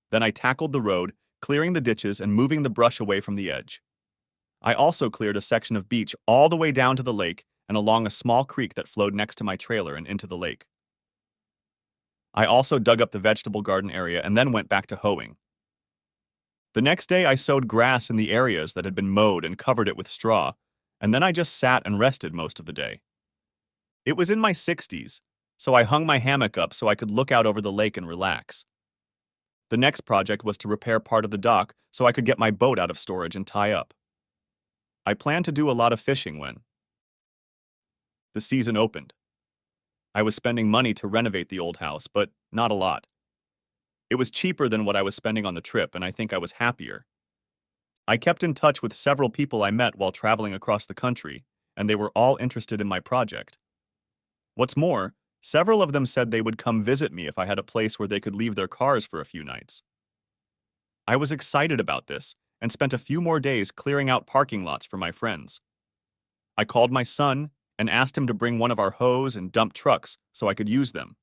Then I tackled the road, clearing the ditches and moving the brush away from the edge. I also cleared a section of beach all the way down to the lake and along a small creek that flowed next to my trailer and into the lake. I also dug up the vegetable garden area and then went back to hoeing. The next day I sowed grass in the areas that had been mowed and covered it with straw, and then I just sat and rested most of the day. It was in my 60s, so I hung my hammock up so I could look out over the lake and relax. The next project was to repair part of the dock so I could get my boat out of storage and tie up. I planned to do a lot of fishing when the season opened. I was spending money to renovate the old house, but not a lot. It was cheaper than what I was spending on the trip, and I think I was happier. I kept in touch with several people I met while traveling across the country, and they were all interested in my project. What's more, several of them said they would come visit me if I had a place where they could leave their cars for a few nights. I was excited about this and spent a few more days clearing out parking lots for my friends. I called my son and asked him to bring one of our hose and dump trucks so I could use them.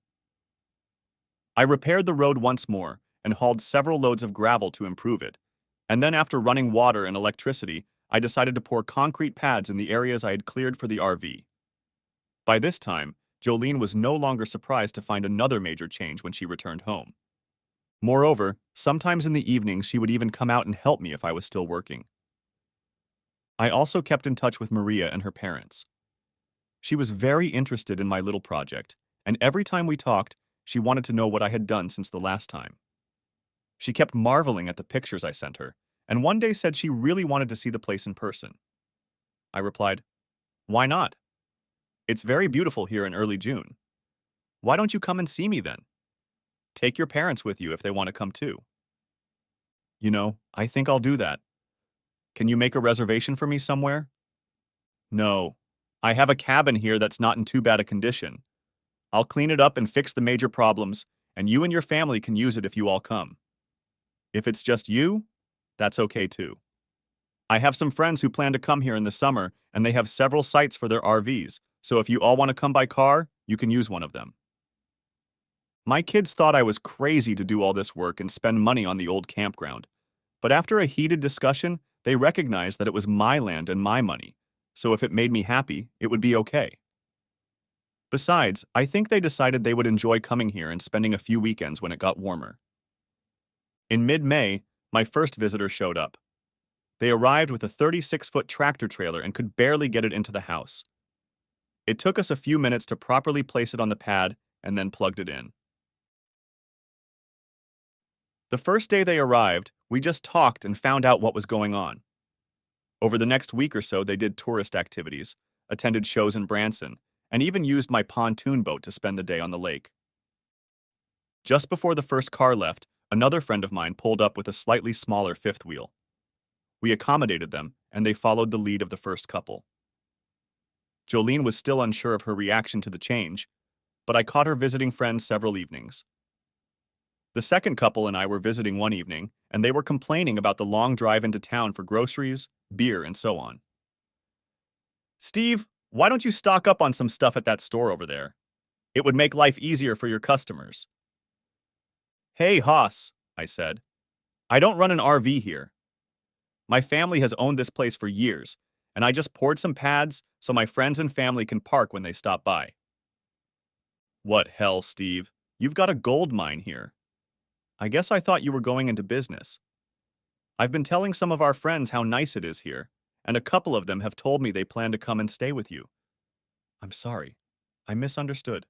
I repaired the road once more and hauled several loads of gravel to improve it. And then after running water and electricity, I decided to pour concrete pads in the areas I had cleared for the RV. By this time, Jolene was no longer surprised to find another major change when she returned home. Moreover, sometimes in the evenings she would even come out and help me if I was still working. I also kept in touch with Maria and her parents. She was very interested in my little project, and every time we talked, she wanted to know what I had done since the last time. She kept marveling at the pictures I sent her, and one day said she really wanted to see the place in person. I replied, "Why not? It's very beautiful here in early June. Why don't you come and see me then? Take your parents with you if they want to come too." I think I'll do that. Can you make a reservation for me somewhere? No. I have a cabin here that's not in too bad a condition. I'll clean it up and fix the major problems, and you and your family can use it if you all come. If it's just you, that's okay too. I have some friends who plan to come here in the summer, and they have several sites for their RVs, so if you all want to come by car, you can use one of them. My kids thought I was crazy to do all this work and spend money on the old campground, but after a heated discussion, they recognized that it was my land and my money, so if it made me happy, it would be okay. Besides, I think they decided they would enjoy coming here and spending a few weekends when it got warmer. In mid-May, my first visitor showed up. They arrived with a 36-foot tractor trailer and could barely get it into the house. It took us a few minutes to properly place it on the pad and then plugged it in. The first day they arrived, we just talked and found out what was going on. Over the next week or so, they did tourist activities, attended shows in Branson, and even used my pontoon boat to spend the day on the lake. Just before the first car left, another friend of mine pulled up with a slightly smaller fifth wheel. We accommodated them, and they followed the lead of the first couple. Jolene was still unsure of her reaction to the change, but I caught her visiting friends several evenings. The second couple and I were visiting one evening, and they were complaining about the long drive into town for groceries, beer, and so on. "Steve, why don't you stock up on some stuff at that store over there? It would make life easier for your customers." "Hey, Haas," I said. "I don't run an RV here. My family has owned this place for years, and I just poured some pads so my friends and family can park when they stop by." "What hell, Steve? You've got a gold mine here. I guess I thought you were going into business. I've been telling some of our friends how nice it is here, and a couple of them have told me they plan to come and stay with you." "I'm sorry. I misunderstood.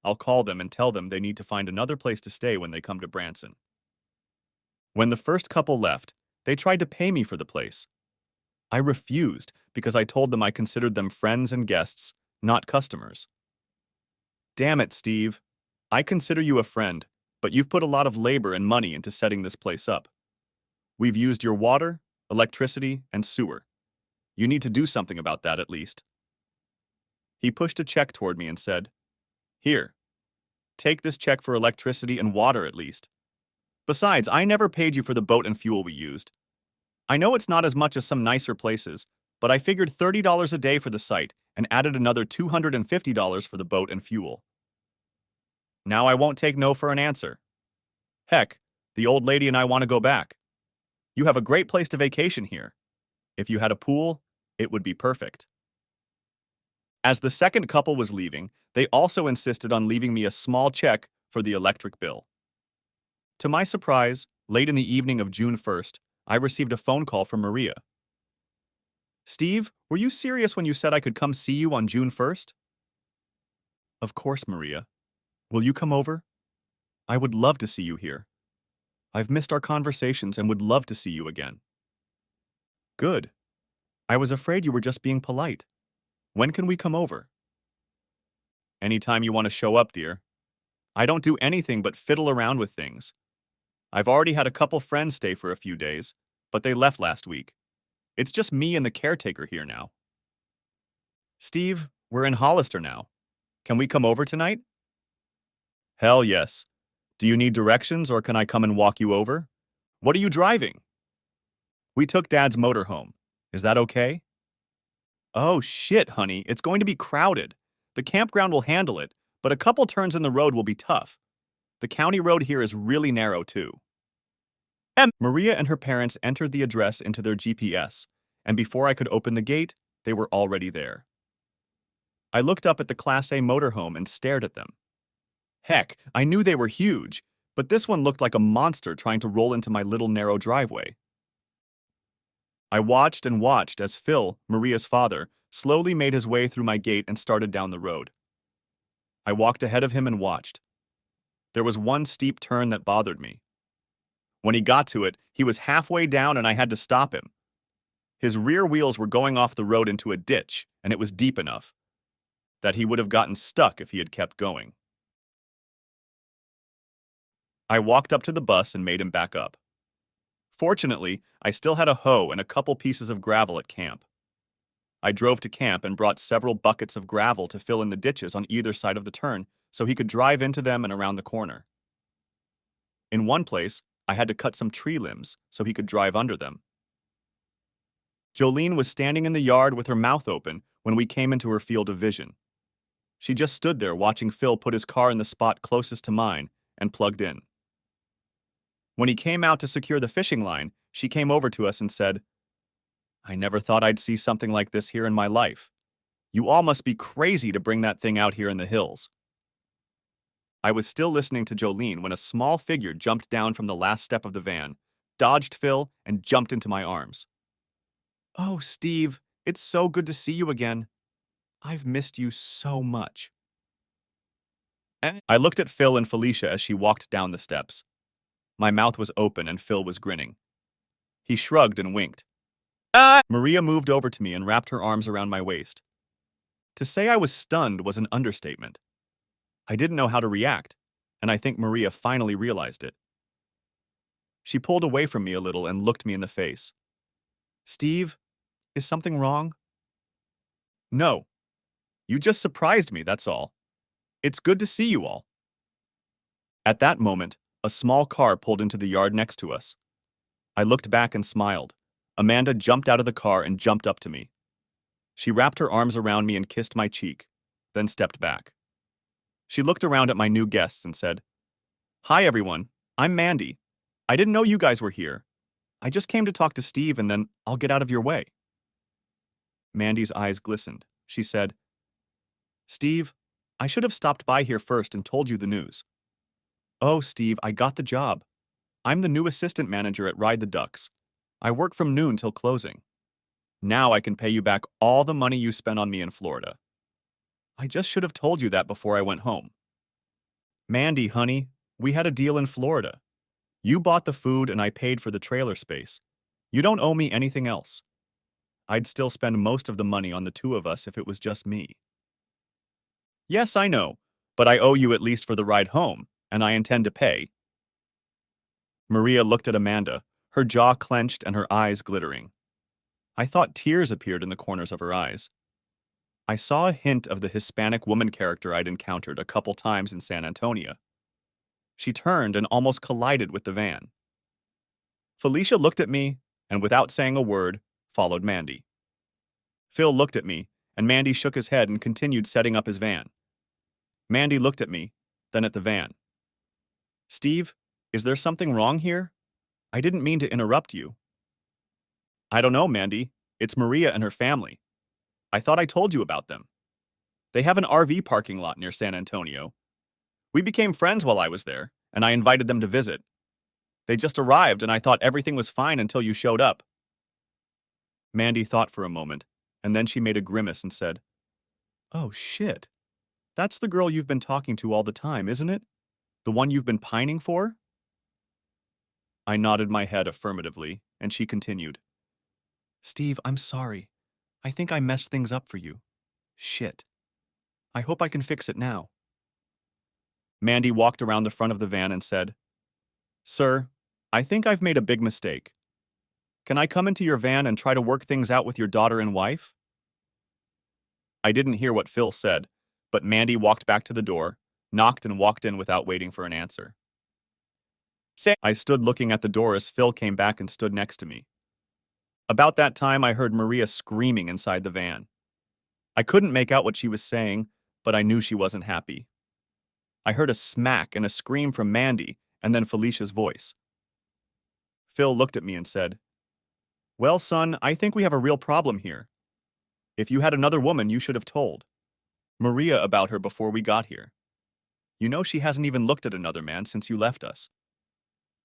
I'll call them and tell them they need to find another place to stay when they come to Branson." When the first couple left, they tried to pay me for the place. I refused because I told them I considered them friends and guests, not customers. "Damn it, Steve. I consider you a friend, but you've put a lot of labor and money into setting this place up. We've used your water, electricity, and sewer. You need to do something about that at least." He pushed a check toward me and said, "Here, take this check for electricity and water at least. Besides, I never paid you for the boat and fuel we used. I know it's not as much as some nicer places, but I figured $30 a day for the site and added another $250 for the boat and fuel. Now I won't take no for an answer. Heck, the old lady and I want to go back. You have a great place to vacation here. If you had a pool, it would be perfect." As the second couple was leaving, they also insisted on leaving me a small check for the electric bill. To my surprise, late in the evening of June 1st, I received a phone call from Maria. "Steve, were you serious when you said I could come see you on June 1st? "Of course, Maria. Will you come over? I would love to see you here. I've missed our conversations and would love to see you again." "Good. I was afraid you were just being polite. When can we come over?" "Anytime you want to show up, dear. I don't do anything but fiddle around with things. I've already had a couple friends stay for a few days, but they left last week. It's just me and the caretaker here now." "Steve, we're in Hollister now. Can we come over tonight?" "Hell yes. Do you need directions or can I come and walk you over? What are you driving?" "We took Dad's motorhome. Is that okay?" Oh shit, honey, it's going to be crowded. The campground will handle it, but a couple turns in the road will be tough. The county road here is really narrow, too. Maria and her parents entered the address into their GPS, and before I could open the gate, they were already there. I looked up at the Class A motorhome and stared at them. Heck, I knew they were huge, but this one looked like a monster trying to roll into my little narrow driveway. I watched and watched as Phil, Maria's father, slowly made his way through my gate and started down the road. I walked ahead of him and watched. There was one steep turn that bothered me. When he got to it, he was halfway down and I had to stop him. His rear wheels were going off the road into a ditch, and it was deep enough that he would have gotten stuck if he had kept going. I walked up to the bus and made him back up. Fortunately, I still had a hoe and a couple pieces of gravel at camp. I drove to camp and brought several buckets of gravel to fill in the ditches on either side of the turn so he could drive into them and around the corner. In one place, I had to cut some tree limbs so he could drive under them. Jolene was standing in the yard with her mouth open when we came into her field of vision. She just stood there watching Phil put his car in the spot closest to mine and plugged in. When he came out to secure the fishing line, she came over to us and said, "I never thought I'd see something like this here in my life. You all must be crazy to bring that thing out here in the hills." I was still listening to Jolene when a small figure jumped down from the last step of the van, dodged Phil, and jumped into my arms. "Oh, Steve, it's so good to see you again. I've missed you so much." I looked at Phil and Felicia as she walked down the steps. My mouth was open and Phil was grinning. He shrugged and winked. Maria moved over to me and wrapped her arms around my waist. To say I was stunned was an understatement. I didn't know how to react, and I think Maria finally realized it. She pulled away from me a little and looked me in the face. "Steve, is something wrong?" "No. You just surprised me, that's all. It's good to see you all." At that moment, a small car pulled into the yard next to us. I looked back and smiled. Amanda jumped out of the car and jumped up to me. She wrapped her arms around me and kissed my cheek, then stepped back. She looked around at my new guests and said, "Hi, everyone. I'm Mandy. I didn't know you guys were here. I just came to talk to Steve and then I'll get out of your way." Mandy's eyes glistened. She said, "Steve, I should have stopped by here first and told you the news." "Oh, Steve, I got the job. I'm the new assistant manager at Ride the Ducks. I work from noon till closing. Now I can pay you back all the money you spent on me in Florida. I just should have told you that before I went home." "Mandy, honey, we had a deal in Florida. You bought the food and I paid for the trailer space. You don't owe me anything else. I'd still spend most of the money on the two of us if it was just me." "Yes, I know, but I owe you at least for the ride home, and I intend to pay." Maria looked at Amanda, her jaw clenched and her eyes glittering. I thought tears appeared in the corners of her eyes. I saw a hint of the Hispanic woman character I'd encountered a couple times in San Antonio. She turned and almost collided with the van. Felicia looked at me, and without saying a word, followed Mandy. Phil looked at me, and Mandy shook his head and continued setting up his van. Mandy looked at me, then at the van. "Steve, is there something wrong here? I didn't mean to interrupt you." "I don't know, Mandy. It's Maria and her family. I thought I told you about them. They have an RV parking lot near San Antonio. We became friends while I was there, and I invited them to visit. They just arrived, and I thought everything was fine until you showed up." Mandy thought for a moment, and then she made a grimace and said, "Oh, shit. That's the girl you've been talking to all the time, isn't it? The one you've been pining for?" I nodded my head affirmatively, and she continued, "Steve, I'm sorry. I think I messed things up for you. Shit. I hope I can fix it now." Mandy walked around the front of the van and said, "Sir, I think I've made a big mistake. Can I come into your van and try to work things out with your daughter and wife?" I didn't hear what Phil said, but Mandy walked back to the door, knocked and walked in without waiting for an answer. I stood looking at the door as Phil came back and stood next to me. About that time, I heard Maria screaming inside the van. I couldn't make out what she was saying, but I knew she wasn't happy. I heard a smack and a scream from Mandy, and then Felicia's voice. Phil looked at me and said, "Well, son, I think we have a real problem here. If you had another woman, you should have told Maria about her before we got here. You know she hasn't even looked at another man since you left us.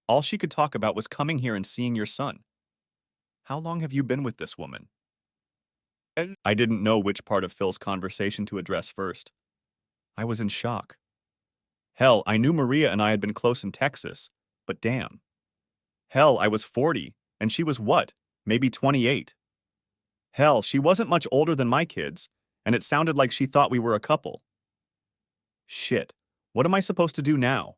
All she could talk about was coming here and seeing your son. How long have you been with this woman?" I didn't know which part of Phil's conversation to address first. I was in shock. Hell, I knew Maria and I had been close in Texas, but damn. Hell, I was 40, and she was what? Maybe 28. Hell, she wasn't much older than my kids, and it sounded like she thought we were a couple. Shit, what am I supposed to do now?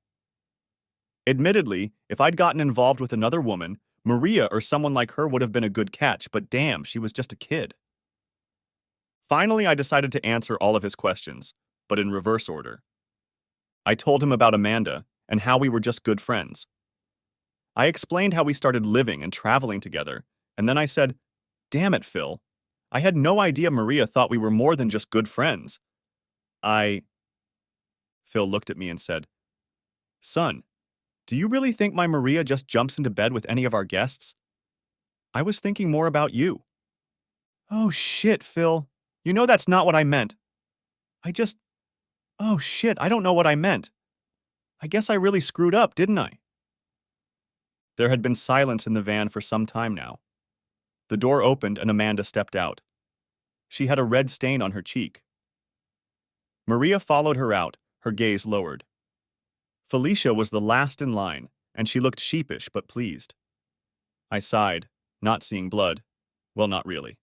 Admittedly, if I'd gotten involved with another woman, Maria or someone like her would have been a good catch, but damn, she was just a kid. Finally, I decided to answer all of his questions, but in reverse order. I told him about Amanda and how we were just good friends. I explained how we started living and traveling together, and then I said, "Damn it, Phil. I had no idea Maria thought we were more than just good friends. I..." Phil looked at me and said, "Son, do you really think my Maria just jumps into bed with any of our guests? I was thinking more about you." "Oh shit, Phil. You know that's not what I meant. Oh shit, I don't know what I meant. I guess I really screwed up, didn't I?" There had been silence in the van for some time now. The door opened and Amanda stepped out. She had a red stain on her cheek. Maria followed her out, her gaze lowered. Felicia was the last in line, and she looked sheepish but pleased. I sighed, not seeing blood. Well, not really.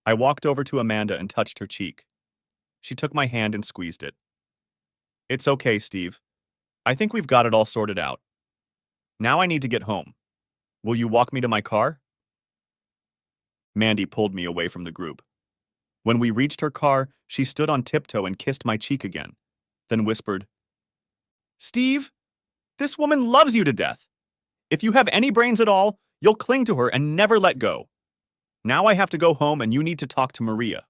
I walked over to Amanda and touched her cheek. She took my hand and squeezed it. "It's okay, Steve. I think we've got it all sorted out. Now I need to get home. Will you walk me to my car?" Mandy pulled me away from the group. When we reached her car, she stood on tiptoe and kissed my cheek again, then whispered, "Steve, this woman loves you to death. If you have any brains at all, you'll cling to her and never let go. Now I have to go home and you need to talk to Maria."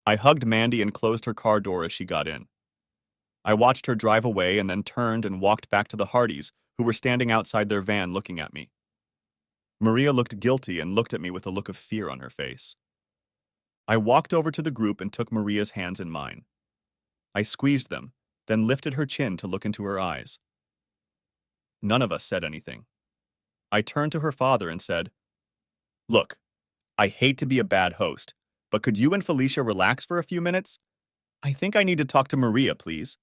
I hugged Mandy and closed her car door as she got in. I watched her drive away and then turned and walked back to the Hardys, who were standing outside their van looking at me. Maria looked guilty and looked at me with a look of fear on her face. I walked over to the group and took Maria's hands in mine. I squeezed them, then lifted her chin to look into her eyes. None of us said anything. I turned to her father and said, "Look, I hate to be a bad host, but could you and Felicia relax for a few minutes? I think I need to talk to Maria, please."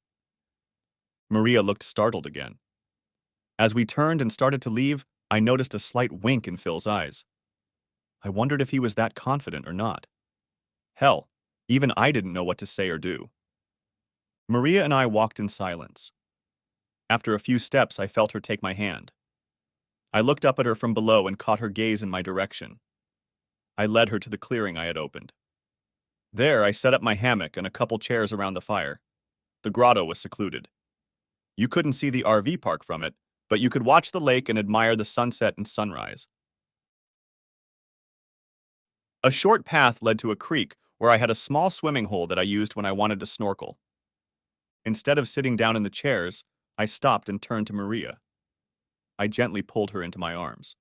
Maria looked startled again. As we turned and started to leave, I noticed a slight wink in Phil's eyes. I wondered if he was that confident or not. Hell, even I didn't know what to say or do. Maria and I walked in silence. After a few steps, I felt her take my hand. I looked up at her from below and caught her gaze in my direction. I led her to the clearing I had opened. There, I set up my hammock and a couple chairs around the fire. The grotto was secluded. You couldn't see the RV park from it, but you could watch the lake and admire the sunset and sunrise. A short path led to a creek where I had a small swimming hole that I used when I wanted to snorkel. Instead of sitting down in the chairs, I stopped and turned to Maria. I gently pulled her into my arms.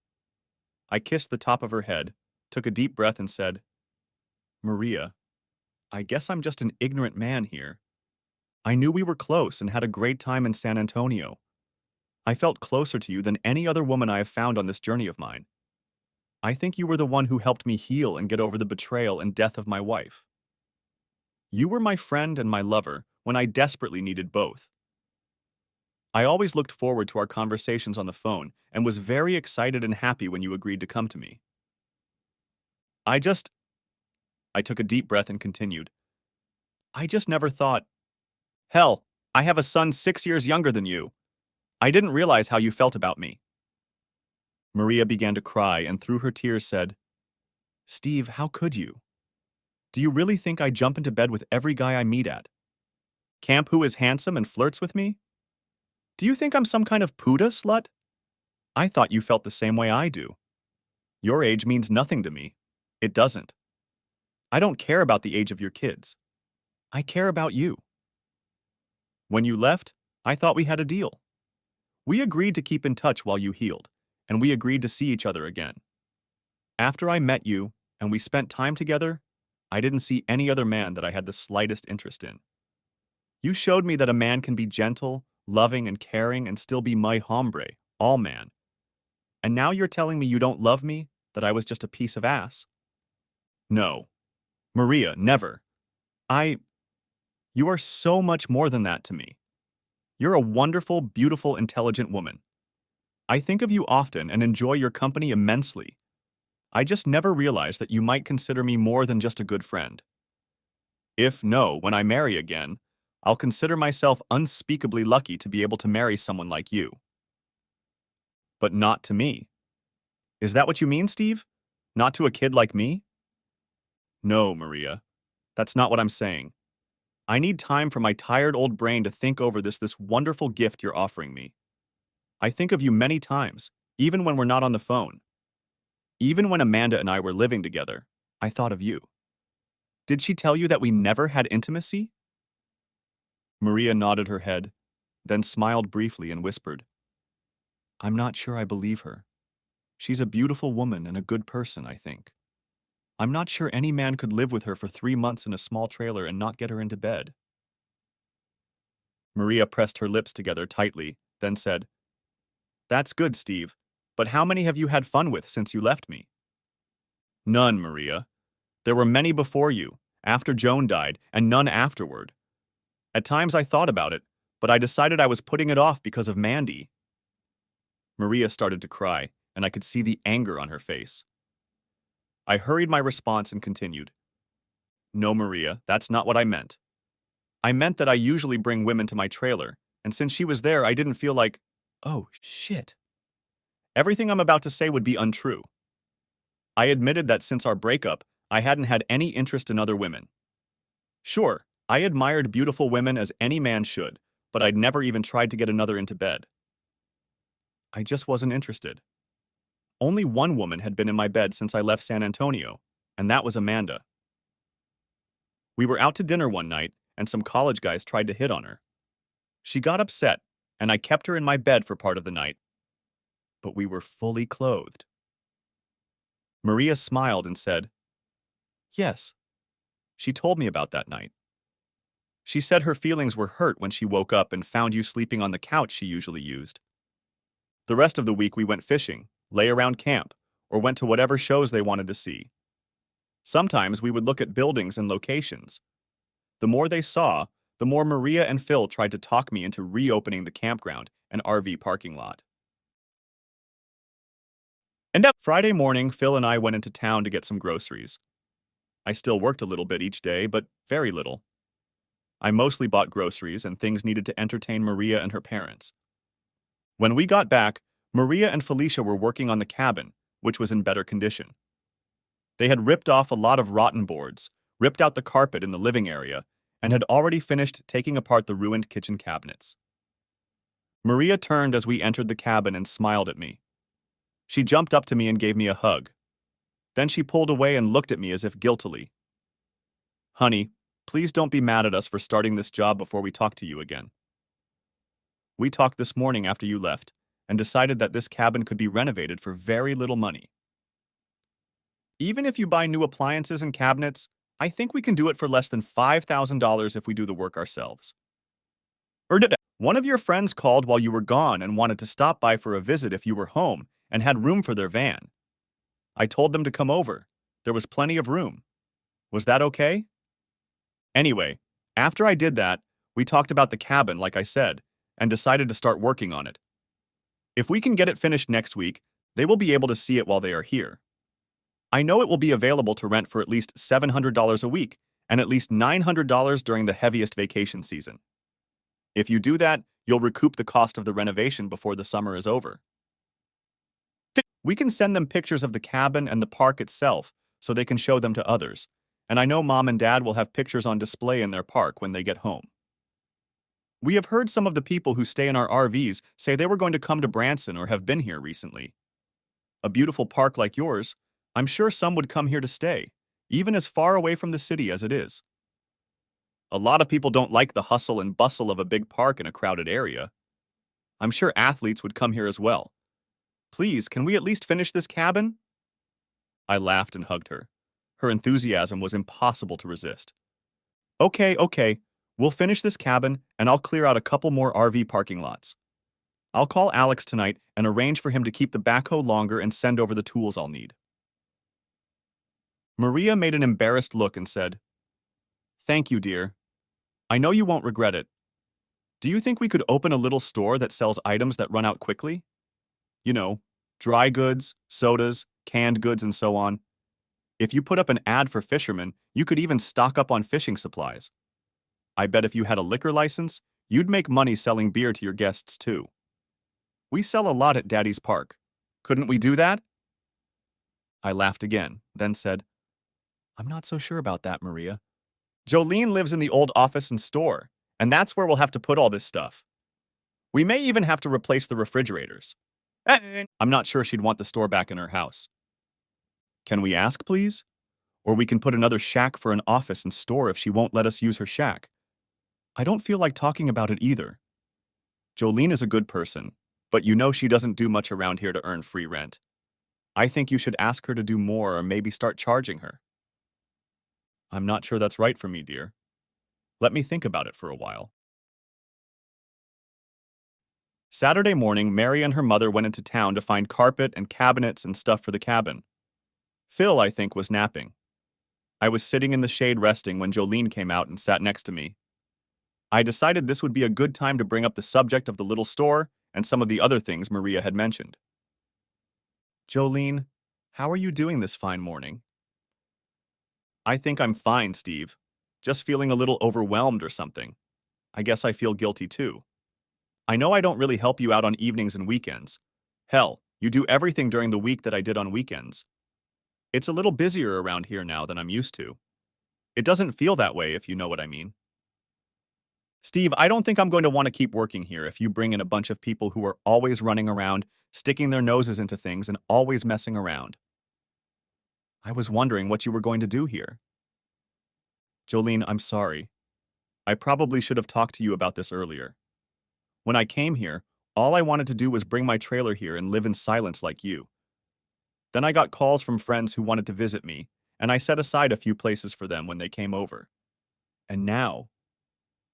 I kissed the top of her head, took a deep breath and said, "Maria, I guess I'm just an ignorant man here. I knew we were close and had a great time in San Antonio. I felt closer to you than any other woman I have found on this journey of mine. I think you were the one who helped me heal and get over the betrayal and death of my wife. You were my friend and my lover when I desperately needed both. I always looked forward to our conversations on the phone and was very excited and happy when you agreed to come to me. I took a deep breath and continued. I just never thought, hell, I have a son 6 years younger than you. I didn't realize how you felt about me." Maria began to cry and through her tears said, "Steve, how could you? Do you really think I jump into bed with every guy I meet at? Camp who is handsome and flirts with me? Do you think I'm some kind of puta slut? I thought you felt the same way I do. Your age means nothing to me. It doesn't. I don't care about the age of your kids. I care about you. When you left, I thought we had a deal. We agreed to keep in touch while you healed, and we agreed to see each other again. After I met you and we spent time together, I didn't see any other man that I had the slightest interest in. You showed me that a man can be gentle, loving, and caring and still be my hombre, all man. And now you're telling me you don't love me, that I was just a piece of ass? No. Maria, never. I. You are so much more than that to me. You're a wonderful, beautiful, intelligent woman. I think of you often and enjoy your company immensely. I just never realized that you might consider me more than just a good friend. If no, when I marry again, I'll consider myself unspeakably lucky to be able to marry someone like you. But not to me. Is that what you mean, Steve? Not to a kid like me? No, Maria. That's not what I'm saying. I need time for my tired old brain to think over this wonderful gift you're offering me. I think of you many times, even when we're not on the phone. Even when Amanda and I were living together, I thought of you. Did she tell you that we never had intimacy? Maria nodded her head, then smiled briefly and whispered, I'm not sure I believe her. She's a beautiful woman and a good person, I think. I'm not sure any man could live with her for 3 months in a small trailer and not get her into bed. Maria pressed her lips together tightly, then said, That's good, Steve, but how many have you had fun with since you left me? None, Maria. There were many before you, after Joan died, and none afterward. At times I thought about it, but I decided I was putting it off because of Mandy. Maria started to cry, and I could see the anger on her face. I hurried my response and continued, No, Maria, that's not what I meant. I meant that I usually bring women to my trailer, and since she was there, I didn't feel like, oh, shit. Everything I'm about to say would be untrue. I admitted that since our breakup, I hadn't had any interest in other women. Sure, I admired beautiful women as any man should, but I'd never even tried to get another into bed. I just wasn't interested. Only one woman had been in my bed since I left San Antonio, and that was Amanda. We were out to dinner one night, and some college guys tried to hit on her. She got upset, and I kept her in my bed for part of the night. But we were fully clothed. Maria smiled and said, Yes. She told me about that night. She said her feelings were hurt when she woke up and found you sleeping on the couch she usually used. The rest of the week we went fishing, lay around camp, or went to whatever shows they wanted to see. Sometimes we would look at buildings and locations. The more they saw, the more Maria and Phil tried to talk me into reopening the campground and RV parking lot. And that Friday morning, Phil and I went into town to get some groceries. I still worked a little bit each day, but very little. I mostly bought groceries and things needed to entertain Maria and her parents. When we got back, Maria and Felicia were working on the cabin, which was in better condition. They had ripped off a lot of rotten boards, ripped out the carpet in the living area, and had already finished taking apart the ruined kitchen cabinets. Maria turned as we entered the cabin and smiled at me. She jumped up to me and gave me a hug. Then she pulled away and looked at me as if guiltily. Honey, please don't be mad at us for starting this job before we talk to you again. We talked this morning after you left and decided that this cabin could be renovated for very little money. Even if you buy new appliances and cabinets, I think we can do it for less than $5,000 if we do the work ourselves. Or did one of your friends called while you were gone and wanted to stop by for a visit if you were home and had room for their van? I told them to come over. There was plenty of room. Was that okay? Anyway, after I did that, we talked about the cabin, like I said, and decided to start working on it. If we can get it finished next week, they will be able to see it while they are here. I know it will be available to rent for at least $700 a week and at least $900 during the heaviest vacation season. If you do that, you'll recoup the cost of the renovation before the summer is over. We can send them pictures of the cabin and the park itself so they can show them to others, and I know Mom and Dad will have pictures on display in their park when they get home. We have heard some of the people who stay in our RVs say they were going to come to Branson or have been here recently. A beautiful park like yours, I'm sure some would come here to stay, even as far away from the city as it is. A lot of people don't like the hustle and bustle of a big park in a crowded area. I'm sure athletes would come here as well. Please, can we at least finish this cabin? I laughed and hugged her. Her enthusiasm was impossible to resist. Okay. We'll finish this cabin, and I'll clear out a couple more RV parking lots. I'll call Alex tonight and arrange for him to keep the backhoe longer and send over the tools I'll need. Maria made an embarrassed look and said, Thank you, dear. I know you won't regret it. Do you think we could open a little store that sells items that run out quickly? You know, dry goods, sodas, canned goods, and so on. If you put up an ad for fishermen, you could even stock up on fishing supplies. I bet if you had a liquor license, you'd make money selling beer to your guests too. We sell a lot at Daddy's Park. Couldn't we do that? I laughed again, then said, I'm not so sure about that, Maria. Jolene lives in the old office and store, and that's where we'll have to put all this stuff. We may even have to replace the refrigerators. I'm not sure she'd want the store back in her house. Can we ask, please? Or we can put another shack for an office and store if she won't let us use her shack. I don't feel like talking about it either. Jolene is a good person, but you know she doesn't do much around here to earn free rent. I think you should ask her to do more or maybe start charging her. I'm not sure that's right for me, dear. Let me think about it for a while. Saturday morning, Mary and her mother went into town to find carpet and cabinets and stuff for the cabin. Phil, I think, was napping. I was sitting in the shade resting when Jolene came out and sat next to me. I decided this would be a good time to bring up the subject of the little store and some of the other things Maria had mentioned. Jolene, how are you doing this fine morning? I think I'm fine, Steve. Just feeling a little overwhelmed or something. I guess I feel guilty too. I know I don't really help you out on evenings and weekends. Hell, you do everything during the week that I did on weekends. It's a little busier around here now than I'm used to. It doesn't feel that way, if you know what I mean. Steve, I don't think I'm going to want to keep working here if you bring in a bunch of people who are always running around, sticking their noses into things, and always messing around. I was wondering what you were going to do here. Jolene, I'm sorry. I probably should have talked to you about this earlier. When I came here, all I wanted to do was bring my trailer here and live in silence like you. Then I got calls from friends who wanted to visit me, and I set aside a few places for them when they came over. And now,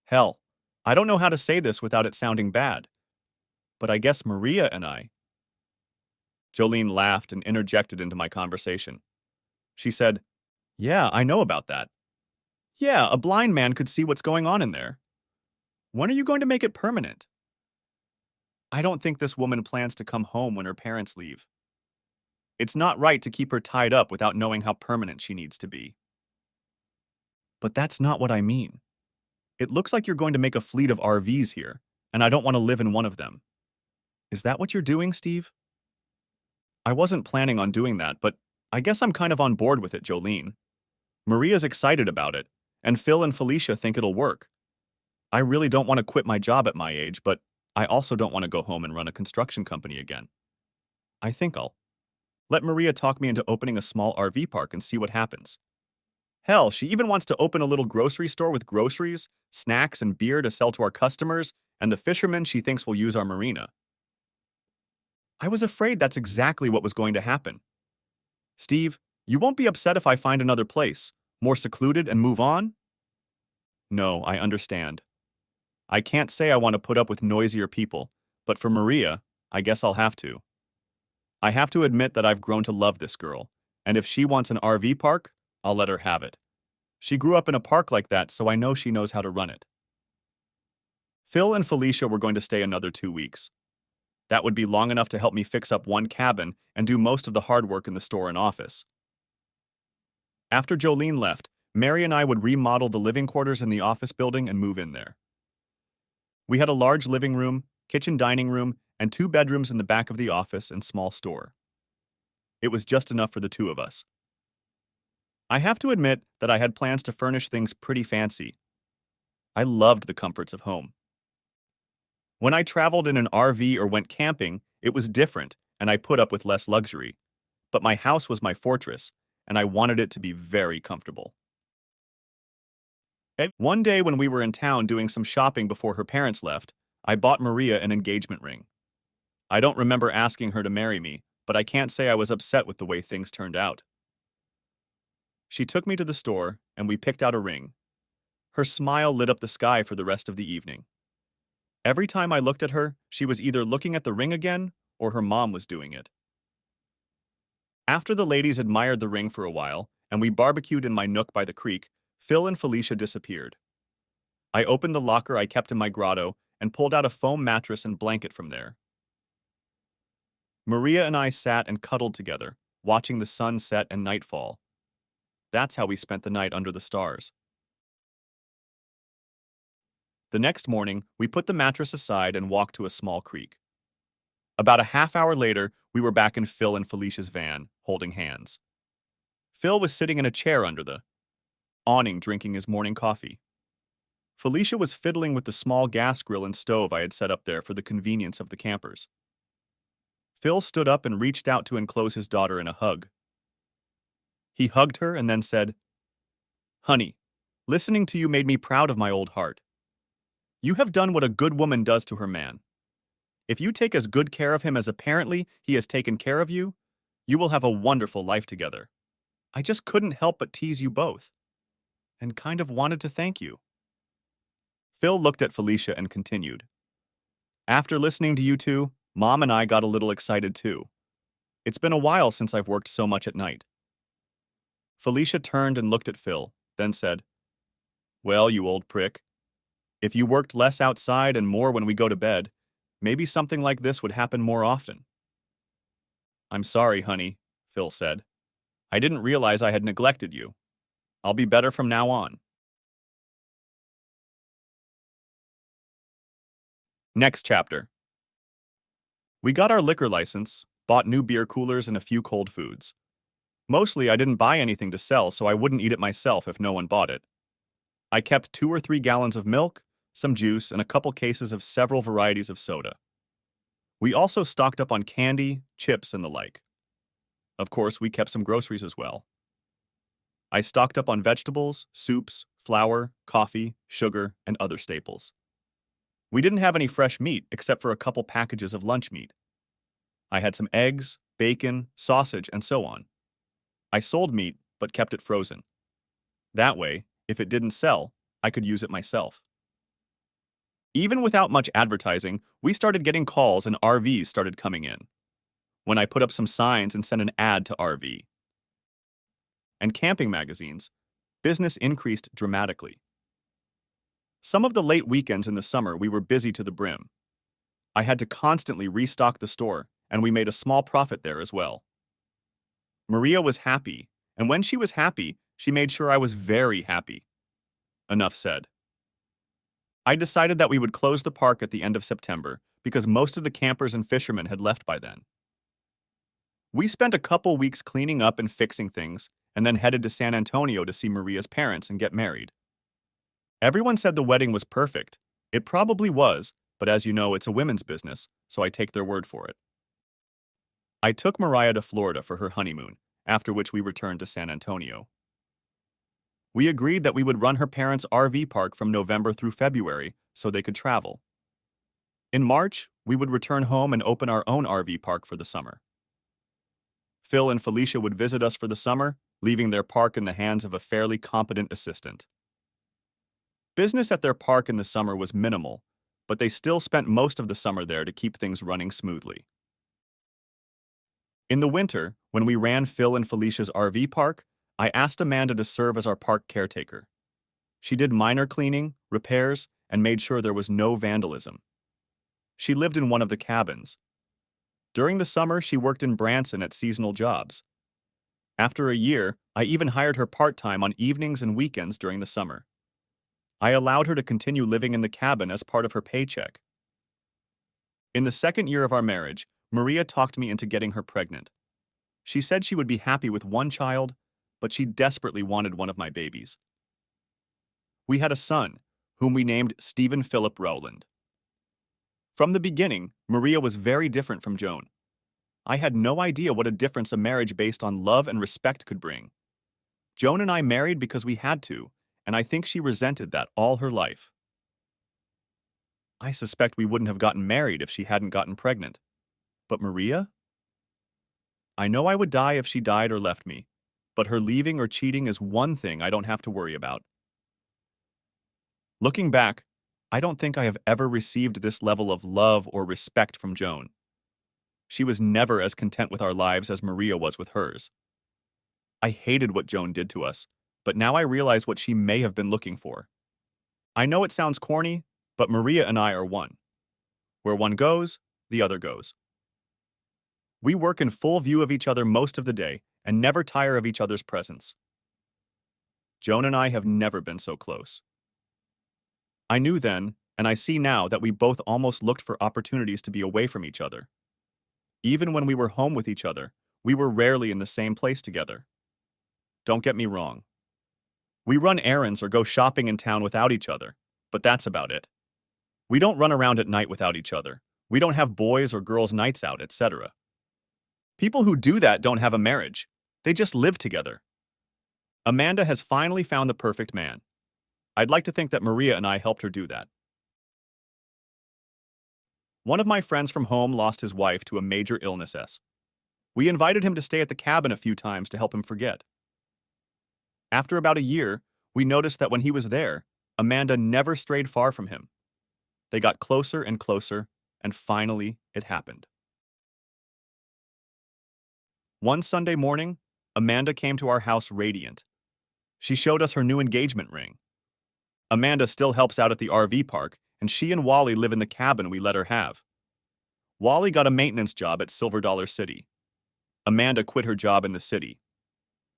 hell, I don't know how to say this without it sounding bad, but I guess Maria and I. Jolene laughed and interjected into my conversation. She said, Yeah, I know about that. Yeah, a blind man could see what's going on in there. When are you going to make it permanent? I don't think this woman plans to come home when her parents leave. It's not right to keep her tied up without knowing how permanent she needs to be. But that's not what I mean. It looks like you're going to make a fleet of RVs here, and I don't want to live in one of them. Is that what you're doing, Steve? I wasn't planning on doing that, but I guess I'm kind of on board with it, Jolene. Maria's excited about it, and Phil and Felicia think it'll work. I really don't want to quit my job at my age, but I also don't want to go home and run a construction company again. I think I'll let Maria talk me into opening a small RV park and see what happens. Hell, she even wants to open a little grocery store with groceries, snacks, and beer to sell to our customers and the fishermen she thinks will use our marina. I was afraid that's exactly what was going to happen. Steve, you won't be upset if I find another place, more secluded, and move on? No, I understand. I can't say I want to put up with noisier people, but for Maria, I guess I'll have to. I have to admit that I've grown to love this girl, and if she wants an RV park, I'll let her have it. She grew up in a park like that, so I know she knows how to run it. Phil and Felicia were going to stay another 2 weeks. That would be long enough to help me fix up one cabin and do most of the hard work in the store and office. After Jolene left, Mary and I would remodel the living quarters in the office building and move in there. We had a large living room, kitchen dining room, and 2 bedrooms in the back of the office and small store. It was just enough for the 2 of us. I have to admit that I had plans to furnish things pretty fancy. I loved the comforts of home. When I traveled in an RV or went camping, it was different, and I put up with less luxury. But my house was my fortress, and I wanted it to be very comfortable. One day when we were in town doing some shopping before her parents left, I bought Maria an engagement ring. I don't remember asking her to marry me, but I can't say I was upset with the way things turned out. She took me to the store, and we picked out a ring. Her smile lit up the sky for the rest of the evening. Every time I looked at her, she was either looking at the ring again, or her mom was doing it. After the ladies admired the ring for a while, and we barbecued in my nook by the creek, Phil and Felicia disappeared. I opened the locker I kept in my grotto and pulled out a foam mattress and blanket from there. Maria and I sat and cuddled together, watching the sun set and nightfall. That's how we spent the night under the stars. The next morning, we put the mattress aside and walked to a small creek. About a half hour later, we were back in Phil and Felicia's van, holding hands. Phil was sitting in a chair under the awning drinking his morning coffee. Felicia was fiddling with the small gas grill and stove I had set up there for the convenience of the campers. Phil stood up and reached out to enclose his daughter in a hug. He hugged her and then said, "Honey, listening to you made me proud of my old heart. You have done what a good woman does to her man. If you take as good care of him as apparently he has taken care of you, you will have a wonderful life together. I just couldn't help but tease you both, and kind of wanted to thank you." Phil looked at Felicia and continued, "After listening to you two, Mom and I got a little excited too. It's been a while since I've worked so much at night." Felicia turned and looked at Phil, then said, "Well, you old prick, if you worked less outside and more when we go to bed, maybe something like this would happen more often." "I'm sorry, honey," Phil said. "I didn't realize I had neglected you. I'll be better from now on." Next chapter. We got our liquor license, bought new beer coolers and a few cold foods. Mostly I didn't buy anything to sell, so I wouldn't eat it myself if no one bought it. I kept 2 or 3 gallons of milk, some juice, and a couple cases of several varieties of soda. We also stocked up on candy, chips, and the like. Of course, we kept some groceries as well. I stocked up on vegetables, soups, flour, coffee, sugar, and other staples. We didn't have any fresh meat except for a couple packages of lunch meat. I had some eggs, bacon, sausage, and so on. I sold meat, but kept it frozen. That way, if it didn't sell, I could use it myself. Even without much advertising, we started getting calls and RVs started coming in. When I put up some signs and sent an ad to RV and camping magazines, business increased dramatically. Some of the late weekends in the summer, we were busy to the brim. I had to constantly restock the store, and we made a small profit there as well. Maria was happy, and when she was happy, she made sure I was very happy. Enough said. I decided that we would close the park at the end of September because most of the campers and fishermen had left by then. We spent a couple weeks cleaning up and fixing things, and then headed to San Antonio to see Maria's parents and get married. Everyone said the wedding was perfect. It probably was, but as you know, it's a women's business, so I take their word for it. I took Mariah to Florida for her honeymoon, after which we returned to San Antonio. We agreed that we would run her parents' RV park from November through February so they could travel. In March, we would return home and open our own RV park for the summer. Phil and Felicia would visit us for the summer, leaving their park in the hands of a fairly competent assistant. Business at their park in the summer was minimal, but they still spent most of the summer there to keep things running smoothly. In the winter, when we ran Phil and Felicia's RV park, I asked Amanda to serve as our park caretaker. She did minor cleaning, repairs, and made sure there was no vandalism. She lived in one of the cabins. During the summer, she worked in Branson at seasonal jobs. After a year, I even hired her part-time on evenings and weekends during the summer. I allowed her to continue living in the cabin as part of her paycheck. In the second year of our marriage, Maria talked me into getting her pregnant. She said she would be happy with one child, but she desperately wanted one of my babies. We had a son, whom we named Stephen Philip Rowland. From the beginning, Maria was very different from Joan. I had no idea what a difference a marriage based on love and respect could bring, Joan and I married because we had to, and I think she resented that all her life. I suspect we wouldn't have gotten married if she hadn't gotten pregnant. But Maria? I know I would die if she died or left me, but her leaving or cheating is one thing I don't have to worry about. Looking back, I don't think I have ever received this level of love or respect from Joan. She was never as content with our lives as Maria was with hers. I hated what Joan did to us, but now I realize what she may have been looking for. I know it sounds corny, but Maria and I are one. Where one goes, the other goes. We work in full view of each other most of the day and never tire of each other's presence. Joan and I have never been so close. I knew then, and I see now, that we both almost looked for opportunities to be away from each other. Even when we were home with each other, we were rarely in the same place together. Don't get me wrong. We run errands or go shopping in town without each other, but that's about it. We don't run around at night without each other. We don't have boys or girls' nights out, etc. People who do that don't have a marriage. They just live together. Amanda has finally found the perfect man. I'd like to think that Maria and I helped her do that. One of my friends from home lost his wife to a major illness. We invited him to stay at the cabin a few times to help him forget. After about a year, we noticed that when he was there, Amanda never strayed far from him. They got closer and closer, and finally it happened. One Sunday morning, Amanda came to our house radiant. She showed us her new engagement ring. Amanda still helps out at the RV park, and she and Wally live in the cabin we let her have. Wally got a maintenance job at Silver Dollar City. Amanda quit her job in the city.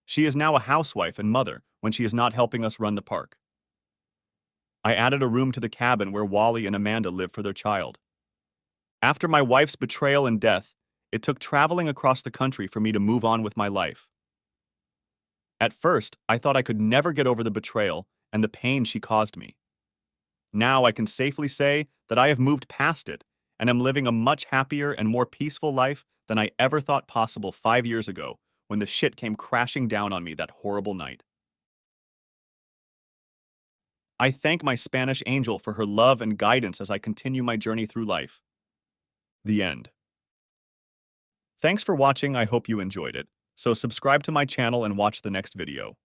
She is now a housewife and mother when she is not helping us run the park. I added a room to the cabin where Wally and Amanda live for their child. After my wife's betrayal and death, it took traveling across the country for me to move on with my life. At first, I thought I could never get over the betrayal and the pain she caused me. Now I can safely say that I have moved past it and am living a much happier and more peaceful life than I ever thought possible 5 years ago when the shit came crashing down on me that horrible night. I thank my Spanish angel for her love and guidance as I continue my journey through life. The end. Thanks for watching. I hope you enjoyed it. So subscribe to my channel and watch the next video.